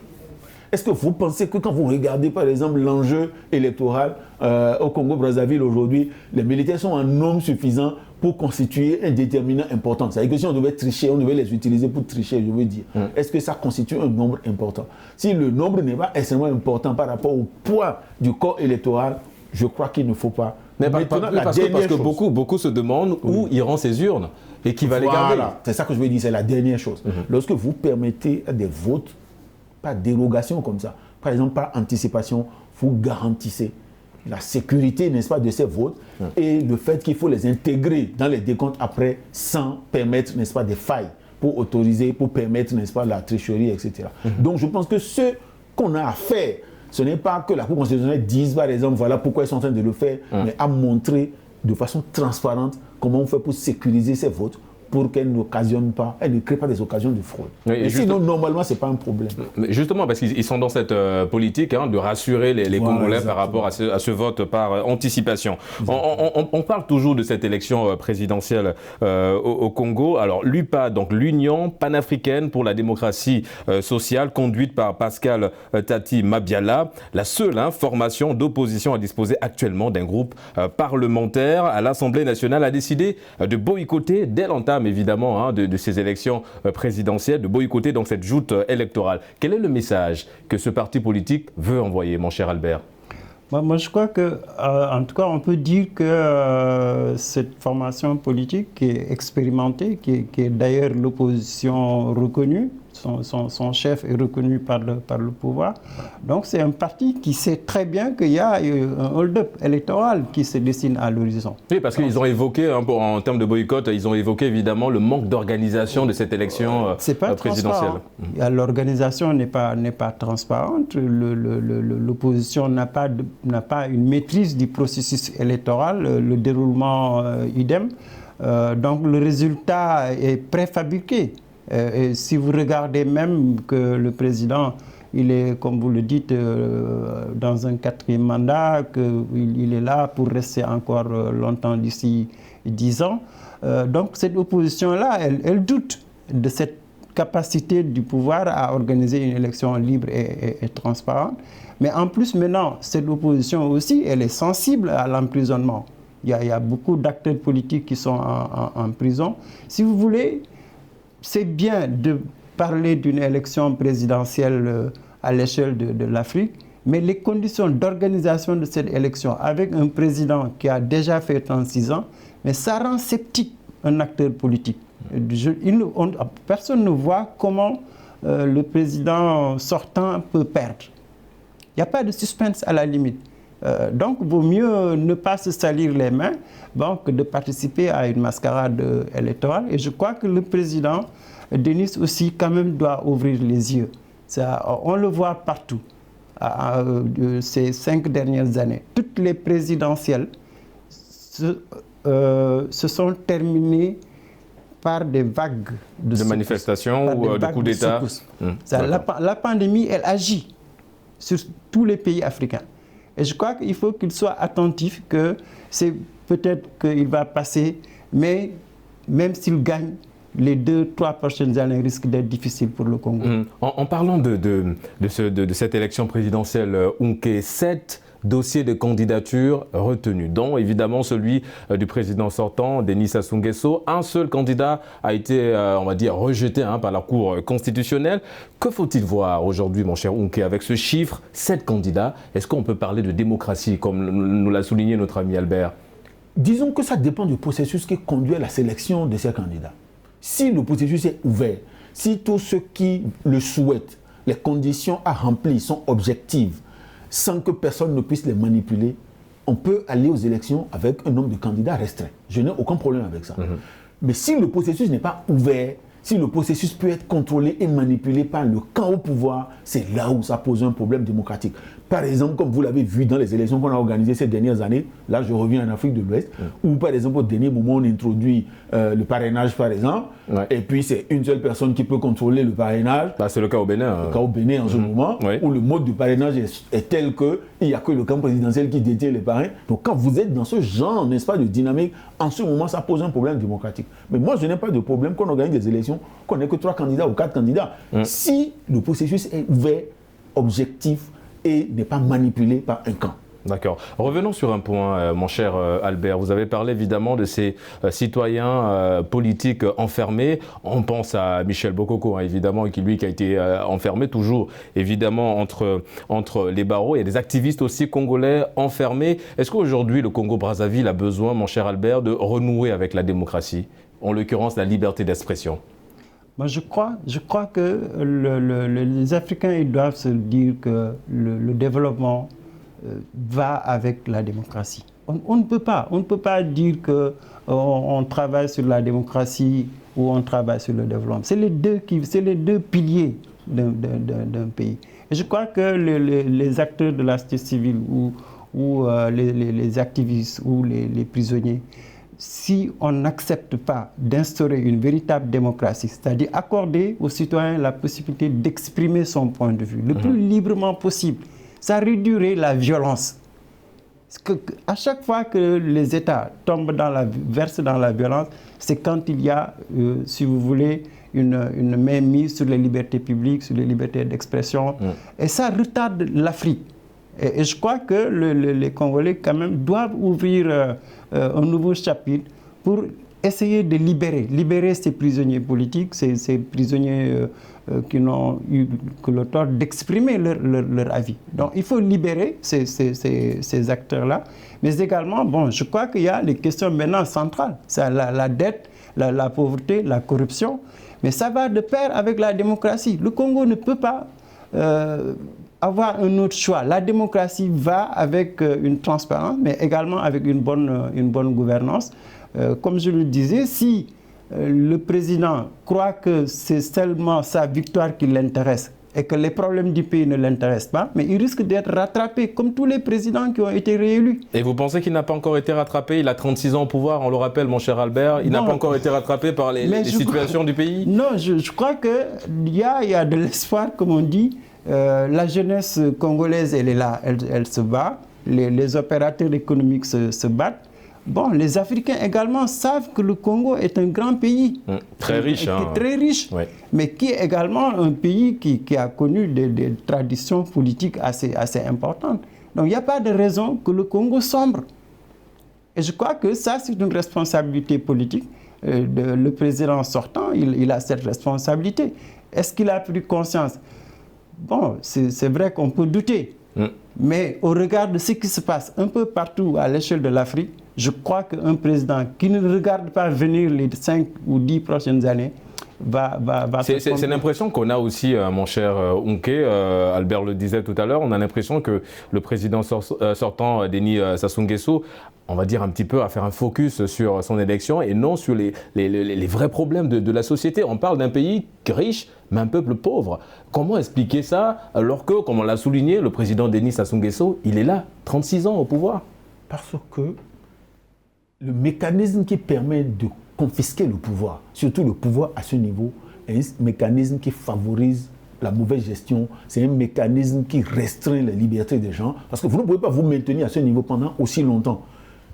Est-ce que vous pensez que quand vous regardez, par exemple, l'enjeu électoral au Congo-Brazzaville aujourd'hui, les militaires sont en nombre suffisant pour constituer un déterminant important? C'est-à-dire que si on devait tricher, on devait les utiliser pour tricher, je veux dire. Est-ce que ça constitue un nombre important? Si le nombre n'est pas extrêmement important par rapport au poids du corps électoral, je crois qu'il ne faut pas.
Mais parce que beaucoup se demandent où iront ces urnes et qui va les garder.
C'est ça que je veux dire, c'est la dernière chose. Lorsque vous permettez des votes par dérogation comme ça, par exemple par anticipation, vous garantissez la sécurité, n'est-ce pas, de ces votes et le fait qu'il faut les intégrer dans les décomptes après sans permettre, n'est-ce pas, des failles pour autoriser, pour permettre, n'est-ce pas, la tricherie, etc. Donc je pense que ce qu'on a à faire Ce n'est pas que la Cour constitutionnelle dise, par exemple, voilà pourquoi ils sont en train de le faire, mais à montrer de façon transparente comment on fait pour sécuriser ces votes, pour qu'elles n'occasionnent pas, elles ne créent pas des occasions de fraude. Et sinon, normalement, ce n'est pas un problème.
Mais justement, parce qu'ils sont dans cette politique de rassurer les Congolais par rapport à ce vote par anticipation. On parle toujours de cette élection présidentielle au Congo. Alors, l'UPA, donc l'Union panafricaine pour la démocratie sociale, conduite par Pascal Tati Mabiala, la seule formation d'opposition à disposer actuellement d'un groupe parlementaire à l'Assemblée nationale, a décidé de boycotter dès l'entame évidemment de ces élections présidentielles, de boycotter donc cette joute électorale. Quel est le message que ce parti politique veut envoyer, mon cher Albert?
Moi, je crois que, en tout cas, on peut dire que cette formation politique qui est expérimentée, qui est d'ailleurs l'opposition reconnue, son chef est reconnu par le pouvoir. Donc c'est un parti qui sait très bien qu'il y a un hold-up électoral qui se dessine à l'horizon.
Oui, parce qu'ils ont évoqué, en termes de boycott, ils ont évoqué évidemment le manque d'organisation de cette élection présidentielle.
L'organisation n'est pas transparente, l'opposition n'a pas une maîtrise du processus électoral, le déroulement idem. Donc le résultat est préfabriqué. Et si vous regardez même que le président, il est, comme vous le dites, dans un 4e mandat, qu'il est là pour rester encore longtemps d'ici 10 ans. Donc cette opposition-là, elle doute de cette capacité du pouvoir à organiser une élection libre et transparente. Mais en plus, maintenant, cette opposition aussi, elle est sensible à l'emprisonnement. Il y a beaucoup d'acteurs politiques qui sont en prison. Si vous voulez, c'est bien de parler d'une élection présidentielle à l'échelle de l'Afrique, mais les conditions d'organisation de cette élection avec un président qui a déjà fait 36 ans, mais ça rend sceptique un acteur politique. Personne ne voit comment le président sortant peut perdre. Il n'y a pas de suspense à la limite. Donc, il vaut mieux ne pas se salir les mains que de participer à une mascarade électorale. Et je crois que le président Denis aussi, quand même, doit ouvrir les yeux. On le voit partout, ces 5 dernières années. Toutes les présidentielles se sont terminées par des vagues de
manifestations ou de coups d'État.
La pandémie, elle agit sur tous les pays africains. Et je crois qu'il faut qu'il soit attentif que c'est peut-être qu'il va passer, mais même s'il gagne, les 2-3 prochaines années risquent d'être difficiles pour le Congo.
En parlant de cette élection présidentielle, 7 dossiers de candidature retenus, dont évidemment celui du président sortant, Denis Sassou Nguesso. Un seul candidat a été, on va dire, rejeté par la Cour constitutionnelle. Que faut-il voir aujourd'hui, mon cher Unke, avec ce chiffre, 7 candidats? Est-ce qu'on peut parler de démocratie, comme nous l'a souligné notre ami Albert?
Disons que ça dépend du processus qui conduit à la sélection de ces candidats. Si le processus est ouvert, si tous ceux qui le souhaitent, les conditions à remplir sont objectives, sans que personne ne puisse les manipuler, on peut aller aux élections avec un nombre de candidats restreint. Je n'ai aucun problème avec ça. Mais si le processus n'est pas ouvert, si le processus peut être contrôlé et manipulé par le camp au pouvoir, c'est là où ça pose un problème démocratique. Par exemple, comme vous l'avez vu dans les élections qu'on a organisées ces dernières années, là je reviens en Afrique de l'Ouest, où par exemple au dernier moment on introduit le parrainage par exemple, et puis c'est une seule personne qui peut contrôler le parrainage.
C'est le cas au Bénin.
Le cas au Bénin en ce moment, où le mode de parrainage est tel qu'il n'y a que le camp présidentiel qui détient les parrains. Donc quand vous êtes dans ce genre, n'est-ce pas, de dynamique, en ce moment ça pose un problème démocratique. Mais moi je n'ai pas de problème qu'on organise des élections, qu'on n'ait que 3 candidats ou 4 candidats. Si le processus est ouvert, objectif, et n'est pas manipulé par un camp.
D'accord. Revenons sur un point, mon cher Albert. Vous avez parlé évidemment de ces citoyens politiques enfermés. On pense à Michel Bokoko, évidemment, qui a été enfermé, toujours évidemment entre les barreaux. Il y a des activistes aussi congolais enfermés. Est-ce qu'aujourd'hui, le Congo-Brazzaville a besoin, mon cher Albert, de renouer avec la démocratie, en l'occurrence la liberté d'expression?
Moi, je crois que les Africains, ils doivent se dire que le développement va avec la démocratie. On ne peut pas dire qu'on travaille sur la démocratie ou on travaille sur le développement. C'est les deux piliers d'un pays. Et je crois que les acteurs de la société civile ou les activistes ou les prisonniers, si on n'accepte pas d'instaurer une véritable démocratie, c'est-à-dire accorder aux citoyens la possibilité d'exprimer son point de vue le plus librement possible, ça réduirait la violence. À chaque fois que les États versent dans la violence, c'est quand il y a, si vous voulez, une mainmise sur les libertés publiques, sur les libertés d'expression. Et ça retarde l'Afrique. Et je crois que les Congolais, quand même, doivent ouvrir un nouveau chapitre pour essayer de libérer ces prisonniers politiques, ces prisonniers qui n'ont eu que le tort d'exprimer leur avis. Donc il faut libérer ces acteurs-là, mais également, bon, je crois qu'il y a les questions maintenant centrales, c'est la dette, la pauvreté, la corruption, mais ça va de pair avec la démocratie. Le Congo ne peut pas avoir un autre choix. La démocratie va avec une transparence, mais également avec une bonne gouvernance. Comme je le disais, si le président croit que c'est seulement sa victoire qui l'intéresse et que les problèmes du pays ne l'intéressent pas, mais il risque d'être rattrapé comme tous les présidents qui ont été réélus.
Et vous pensez qu'il n'a pas encore été rattrapé? Il a 36 ans au pouvoir, on le rappelle, mon cher Albert. Il n'a pas encore été rattrapé par les situations du pays?
Non, je crois qu'il y a de l'espoir, comme on dit. La jeunesse congolaise, elle est là, elle se bat. Les opérateurs économiques se battent. Bon, les Africains également savent que le Congo est un grand pays.
Très riche.
Très riche,
oui.
Mais qui est également un pays qui a connu des traditions politiques assez importantes. Donc il n'y a pas de raison que le Congo sombre. Et je crois que ça, c'est une responsabilité politique. Le président sortant, il a cette responsabilité. Est-ce qu'il a pris conscience? Bon, c'est vrai qu'on peut douter. Mais au regard de ce qui se passe un peu partout à l'échelle de l'Afrique, je crois qu'un président qui ne regarde pas venir les 5 ou 10 prochaines années va
c'est l'impression qu'on a aussi, mon cher Unke, Albert le disait tout à l'heure, on a l'impression que le président sortant, Denis Sassou Nguesso, on va dire un petit peu à faire un focus sur son élection et non sur les vrais problèmes de la société. On parle d'un pays riche, mais un peuple pauvre. Comment expliquer ça alors que, comme on l'a souligné, le président Denis Sassou Nguesso, il est là, 36 ans au pouvoir?
Parce que le mécanisme qui permet de confisquer le pouvoir, surtout le pouvoir à ce niveau, est un mécanisme qui favorise la mauvaise gestion, c'est un mécanisme qui restreint les libertés des gens, parce que vous ne pouvez pas vous maintenir à ce niveau pendant aussi longtemps.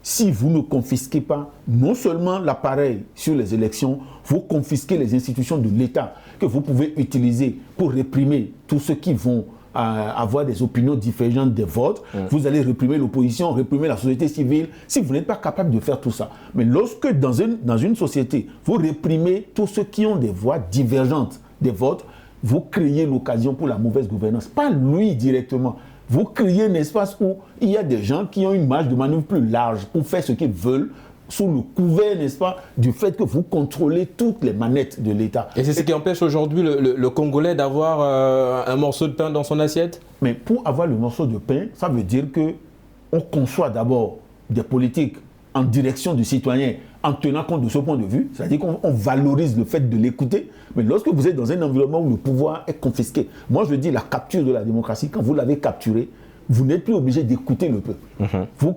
Si vous ne confisquez pas non seulement l'appareil sur les élections, vous confisquez les institutions de l'État que vous pouvez utiliser pour réprimer tous ceux qui vont avoir des opinions différentes des vôtres. Vous allez réprimer l'opposition, réprimer la société civile, si vous n'êtes pas capable de faire tout ça. Mais lorsque dans une société, vous réprimez tous ceux qui ont des voix divergentes des vôtres, vous créez l'occasion pour la mauvaise gouvernance. Pas lui directement. Vous créez un espace où il y a des gens qui ont une marge de manœuvre plus large pour faire ce qu'ils veulent, sous le couvert, n'est-ce pas, du fait que vous contrôlez toutes les manettes de l'État.
Et c'est ce qui empêche aujourd'hui le Congolais d'avoir un morceau de pain dans son assiette?
Mais pour avoir le morceau de pain, ça veut dire qu'on conçoit d'abord des politiques en direction du citoyen en tenant compte de ce point de vue, c'est-à-dire qu'on valorise le fait de l'écouter, mais lorsque vous êtes dans un environnement où le pouvoir est confisqué, moi je dis la capture de la démocratie, quand vous l'avez capturée, vous n'êtes plus obligé d'écouter le peuple.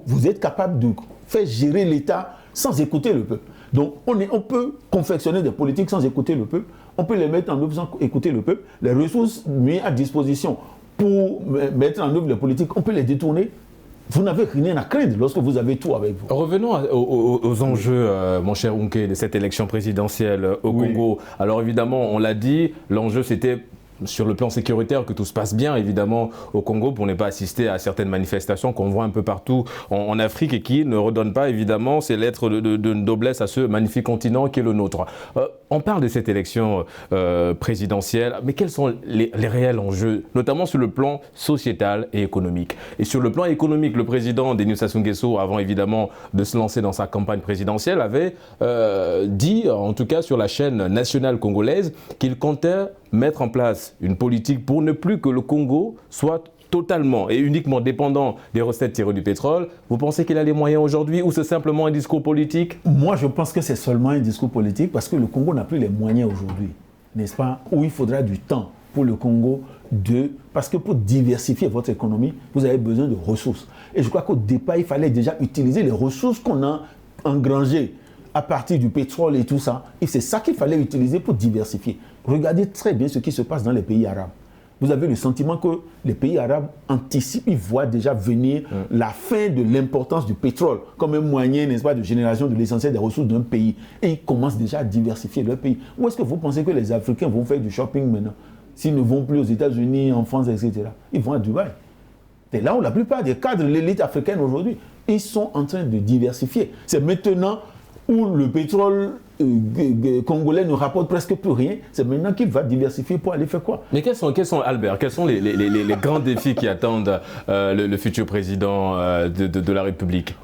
Vous êtes capable de faire gérer l'État sans écouter le peuple. Donc on peut confectionner des politiques sans écouter le peuple, on peut les mettre en œuvre sans écouter le peuple, les ressources mises à disposition pour mettre en œuvre les politiques, on peut les détourner. Vous n'avez rien à craindre lorsque vous avez tout avec vous.
Revenons aux enjeux, mon cher Unke, de cette élection présidentielle au Congo. Alors évidemment, on l'a dit, l'enjeu c'était sur le plan sécuritaire que tout se passe bien évidemment au Congo pour ne pas assister à certaines manifestations qu'on voit un peu partout en Afrique et qui ne redonnent pas évidemment ces lettres de noblesse à ce magnifique continent qui est le nôtre. On parle de cette élection présidentielle, mais quels sont les réels enjeux, notamment sur le plan sociétal et économique? Et sur le plan économique, le président Denis Sassou Nguesso, avant évidemment de se lancer dans sa campagne présidentielle, avait dit, en tout cas sur la chaîne nationale congolaise, qu'il comptait mettre en place une politique pour ne plus que le Congo soit totalement et uniquement dépendant des recettes tirées du pétrole. Vous pensez qu'il a les moyens aujourd'hui ou c'est simplement un discours politique?
Moi, je pense que c'est seulement un discours politique parce que le Congo n'a plus les moyens aujourd'hui, n'est-ce pas? Où il faudra du temps pour le Congo parce que pour diversifier votre économie, vous avez besoin de ressources. Et je crois qu'au départ, il fallait déjà utiliser les ressources qu'on a engrangées à partir du pétrole et tout ça. Et c'est ça qu'il fallait utiliser pour diversifier. Regardez très bien ce qui se passe dans les pays arabes. Vous avez le sentiment que les pays arabes anticipent, ils voient déjà venir la fin de l'importance du pétrole comme un moyen, n'est-ce pas, de génération de l'essentiel des ressources d'un pays. Et ils commencent déjà à diversifier leur pays. Où est-ce que vous pensez que les Africains vont faire du shopping maintenant? S'ils ne vont plus aux États-Unis, en France, etc. Ils vont à Dubaï. C'est là où la plupart des cadres de l'élite africaine aujourd'hui, ils sont en train de diversifier. C'est maintenant où le pétrole congolais ne rapporte presque plus rien, c'est maintenant qu'il va diversifier pour aller faire quoi?
Mais quels sont Albert, quels sont les grands défis qui attendent le futur président de la République?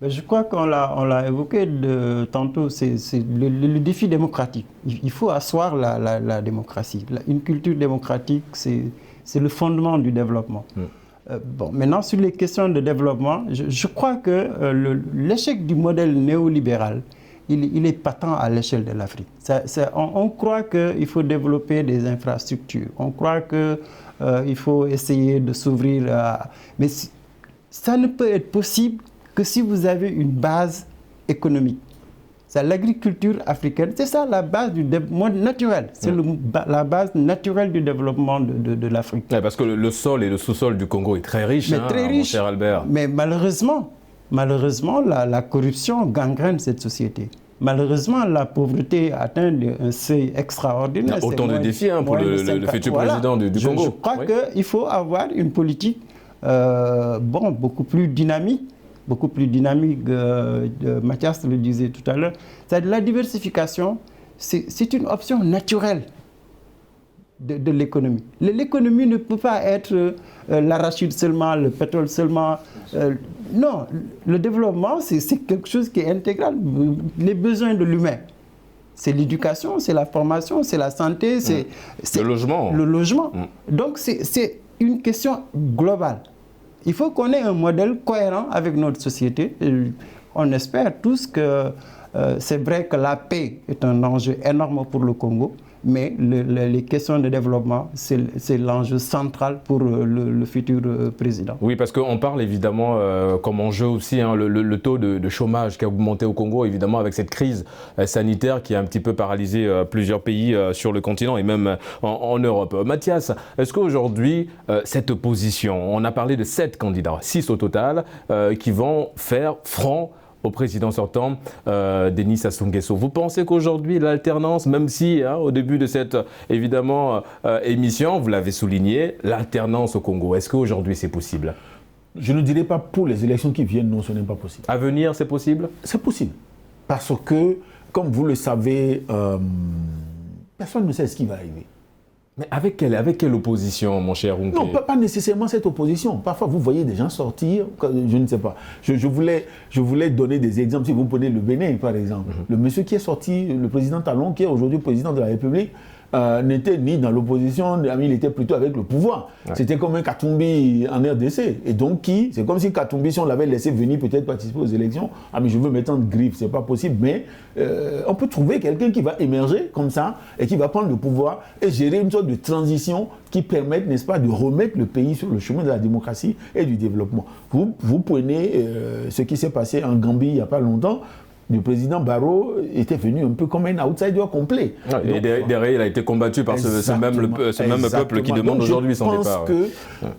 Je crois qu'on l'a évoqué tantôt, c'est le défi démocratique. Il faut asseoir la démocratie. Une culture démocratique, c'est le fondement du développement. Bon, maintenant, sur les questions de développement, je crois que l'échec du modèle néolibéral, il est patent à l'échelle de l'Afrique. On croit qu'il faut développer des infrastructures. On croit qu'il faut essayer de s'ouvrir à... Mais ça ne peut être possible que si vous avez une base économique. C'est l'agriculture africaine, c'est ça la base du développement naturel. C'est la base naturelle du développement de l'Afrique.
Ouais, parce que le sol et le sous-sol du Congo est très riche,
très riche,
mon cher Albert.
Mais malheureusement, la corruption gangrène cette société. Malheureusement, la pauvreté atteint un seuil extraordinaire.
Il y a autant de défis pour le futur président du Congo.
Je crois qu'il faut avoir une politique beaucoup plus dynamique. Mathias le disait tout à l'heure. La diversification, c'est une option naturelle de l'économie. L'économie ne peut pas être l'arachide seulement, le pétrole seulement. Non, le développement, c'est quelque chose qui est intégral. Les besoins de l'humain, c'est l'éducation, c'est la formation, c'est la santé, c'est
le logement.
Donc c'est une question globale. Il faut qu'on ait un modèle cohérent avec notre société. Et on espère tous que c'est vrai que la paix est un enjeu énorme pour le Congo, mais les questions de développement, c'est l'enjeu central pour le futur président.
Oui, parce qu'on parle évidemment comme enjeu aussi, le taux de chômage qui a augmenté au Congo, évidemment avec cette crise sanitaire qui a un petit peu paralysé plusieurs pays sur le continent et même en Europe. Mathias, est-ce qu'aujourd'hui, cette opposition, on a parlé de 7 candidats, 6 au total, qui vont faire front au président sortant, Denis Sassou Nguesso. Vous pensez qu'aujourd'hui, l'alternance, même si au début de cette évidemment émission, vous l'avez souligné, l'alternance au Congo, est-ce qu'aujourd'hui c'est possible?
Je ne dirais pas pour les élections qui viennent, non, ce n'est pas possible.
À venir, c'est possible?
C'est possible. Parce que, comme vous le savez, personne ne sait ce qui va arriver.
Mais avec quelle opposition, mon cher Unke?
Non, pas nécessairement cette opposition. Parfois, vous voyez des gens sortir, je ne sais pas. Je voulais donner des exemples. Si vous prenez le Bénin, par exemple. Le monsieur qui est sorti, le président Talon, qui est aujourd'hui président de la République, n'était ni dans l'opposition, il était plutôt avec le pouvoir. Ouais. C'était comme un Katumbi en RDC. Et donc, c'est comme si Katumbi, si on l'avait laissé venir peut-être participer aux élections, mais je veux mettre en griffe, c'est pas possible. Mais on peut trouver quelqu'un qui va émerger comme ça et qui va prendre le pouvoir et gérer une sorte de transition qui permette, n'est-ce pas, de remettre le pays sur le chemin de la démocratie et du développement. Vous prenez ce qui s'est passé en Gambie il n'y a pas longtemps. Le président Barrow était venu un peu comme un outsider complet.
Ah, et derrière, il a été combattu par ce même peuple qui demande aujourd'hui son départ.
Je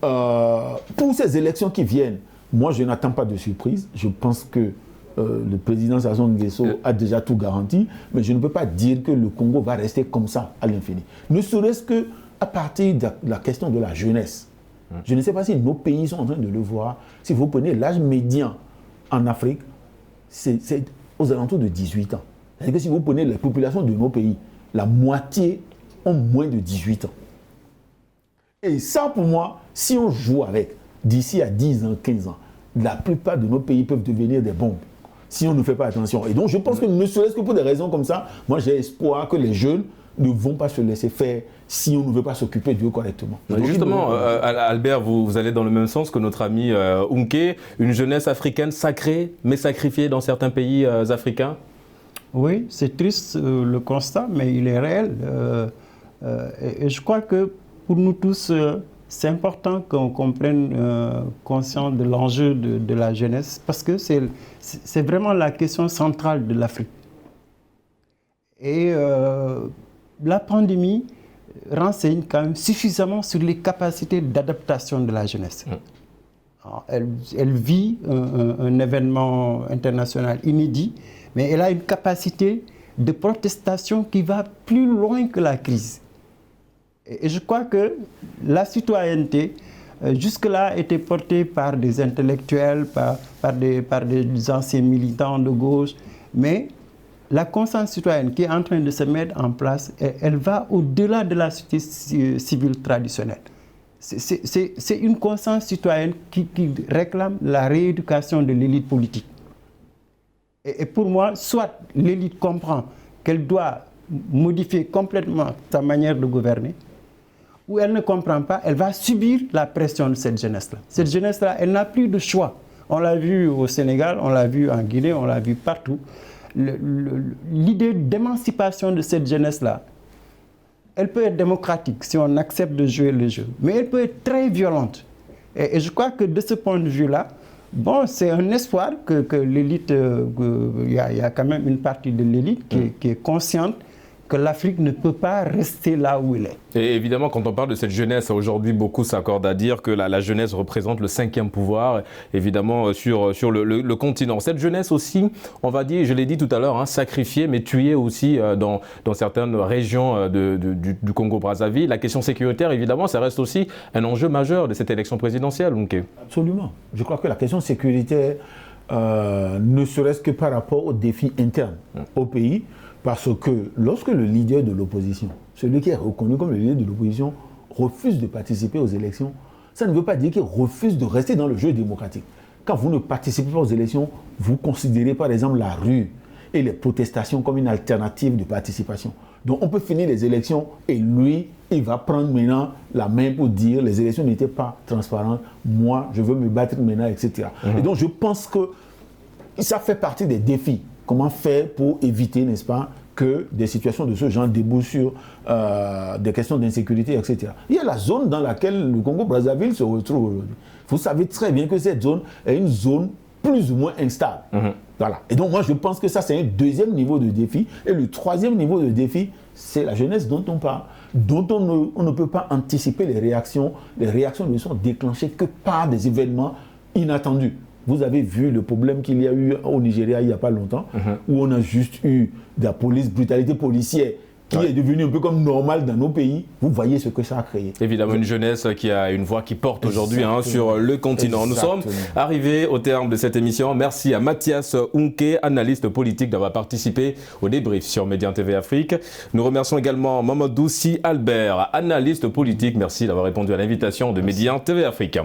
pense que pour ces élections qui viennent, moi je n'attends pas de surprise. Je pense que le président Sassou Nguesso a déjà tout garanti, mais je ne peux pas dire que le Congo va rester comme ça à l'infini. Ne serait-ce qu'à partir de la question de la jeunesse. Je ne sais pas si nos pays sont en train de le voir. Si vous prenez l'âge médian en Afrique, c'est aux alentours de 18 ans. C'est-à-dire que si vous prenez les populations de nos pays, la moitié ont moins de 18 ans. Et ça, pour moi, si on joue avec, d'ici à 10 ans, 15 ans, la plupart de nos pays peuvent devenir des bombes, si on ne fait pas attention. Et donc, je pense que ne serait-ce que pour des raisons comme ça, moi, j'ai espoir que les jeunes ne vont pas se laisser faire si on ne veut pas s'occuper d'eux correctement.
Donc justement, Albert, vous allez dans le même sens que notre ami Unke, une jeunesse africaine sacrée, mais sacrifiée dans certains pays africains?
Oui, c'est triste le constat, mais il est réel. Et je crois que pour nous tous, c'est important qu'on prenne conscience de l'enjeu de la jeunesse, parce que c'est vraiment la question centrale de l'Afrique. Et la pandémie renseigne quand même suffisamment sur les capacités d'adaptation de la jeunesse. Elle vit un événement international inédit, mais elle a une capacité de protestation qui va plus loin que la crise. Et je crois que la citoyenneté, jusque-là, était portée par des intellectuels, par des anciens militants de gauche, mais la conscience citoyenne qui est en train de se mettre en place, elle va au-delà de la société civile traditionnelle. C'est une conscience citoyenne qui réclame la rééducation de l'élite politique. Et pour moi, soit l'élite comprend qu'elle doit modifier complètement sa manière de gouverner, ou elle ne comprend pas, elle va subir la pression de cette jeunesse-là. Cette jeunesse-là, elle n'a plus de choix. On l'a vu au Sénégal, on l'a vu en Guinée, on l'a vu partout. L'idée d'émancipation de cette jeunesse-là, elle peut être démocratique si on accepte de jouer le jeu, mais elle peut être très violente. Et je crois que de ce point de vue-là, bon, c'est un espoir que l'élite, il y a quand même une partie de l'élite qui est consciente que l'Afrique ne peut pas rester là où elle est.
Et évidemment, quand on parle de cette jeunesse, aujourd'hui, beaucoup s'accordent à dire que la jeunesse représente le 5e pouvoir, évidemment, sur le continent. Cette jeunesse aussi, on va dire, je l'ai dit tout à l'heure, hein, sacrifiée, mais tuée aussi dans certaines régions du Congo-Brazzaville. La question sécuritaire, évidemment, ça reste aussi un enjeu majeur de cette élection présidentielle. Okay.
Absolument. Je crois que la question sécuritaire, ne serait-ce que par rapport aux défis internes au pays, parce que lorsque le leader de l'opposition, celui qui est reconnu comme le leader de l'opposition, refuse de participer aux élections, ça ne veut pas dire qu'il refuse de rester dans le jeu démocratique. Quand vous ne participez pas aux élections, vous considérez par exemple la rue et les protestations comme une alternative de participation. Donc on peut finir les élections et lui, il va prendre maintenant la main pour dire les élections n'étaient pas transparentes, moi je veux me battre maintenant, etc. Et donc je pense que ça fait partie des défis. Comment faire pour éviter, n'est-ce pas, que des situations de ce genre débouchent sur des questions d'insécurité, etc. Il y a la zone dans laquelle le Congo-Brazzaville se retrouve aujourd'hui. Vous savez très bien que cette zone est une zone plus ou moins instable. Voilà. Et donc moi je pense que ça c'est un deuxième niveau de défi. Et le troisième niveau de défi, c'est la jeunesse dont on parle, dont on ne peut pas anticiper les réactions. Les réactions ne sont déclenchées que par des événements inattendus. Vous avez vu le problème qu'il y a eu au Nigeria il n'y a pas longtemps, où on a juste eu de la brutalité policière qui est devenue un peu comme normale dans nos pays. Vous voyez ce que ça a créé. Évidemment,
une jeunesse qui a une voix qui porte aujourd'hui sur le continent. Exactement. Nous sommes arrivés au terme de cette émission. Merci à Mathias Unke, analyste politique, d'avoir participé au débrief sur Média TV Afrique. Nous remercions également Mamadou Si Albert, analyste politique. Merci d'avoir répondu à l'invitation de Média TV Afrique.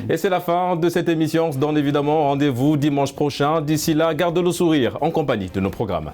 Et c'est la fin de cette émission. On se donne évidemment rendez-vous dimanche prochain. D'ici là, gardez le sourire en compagnie de nos programmes.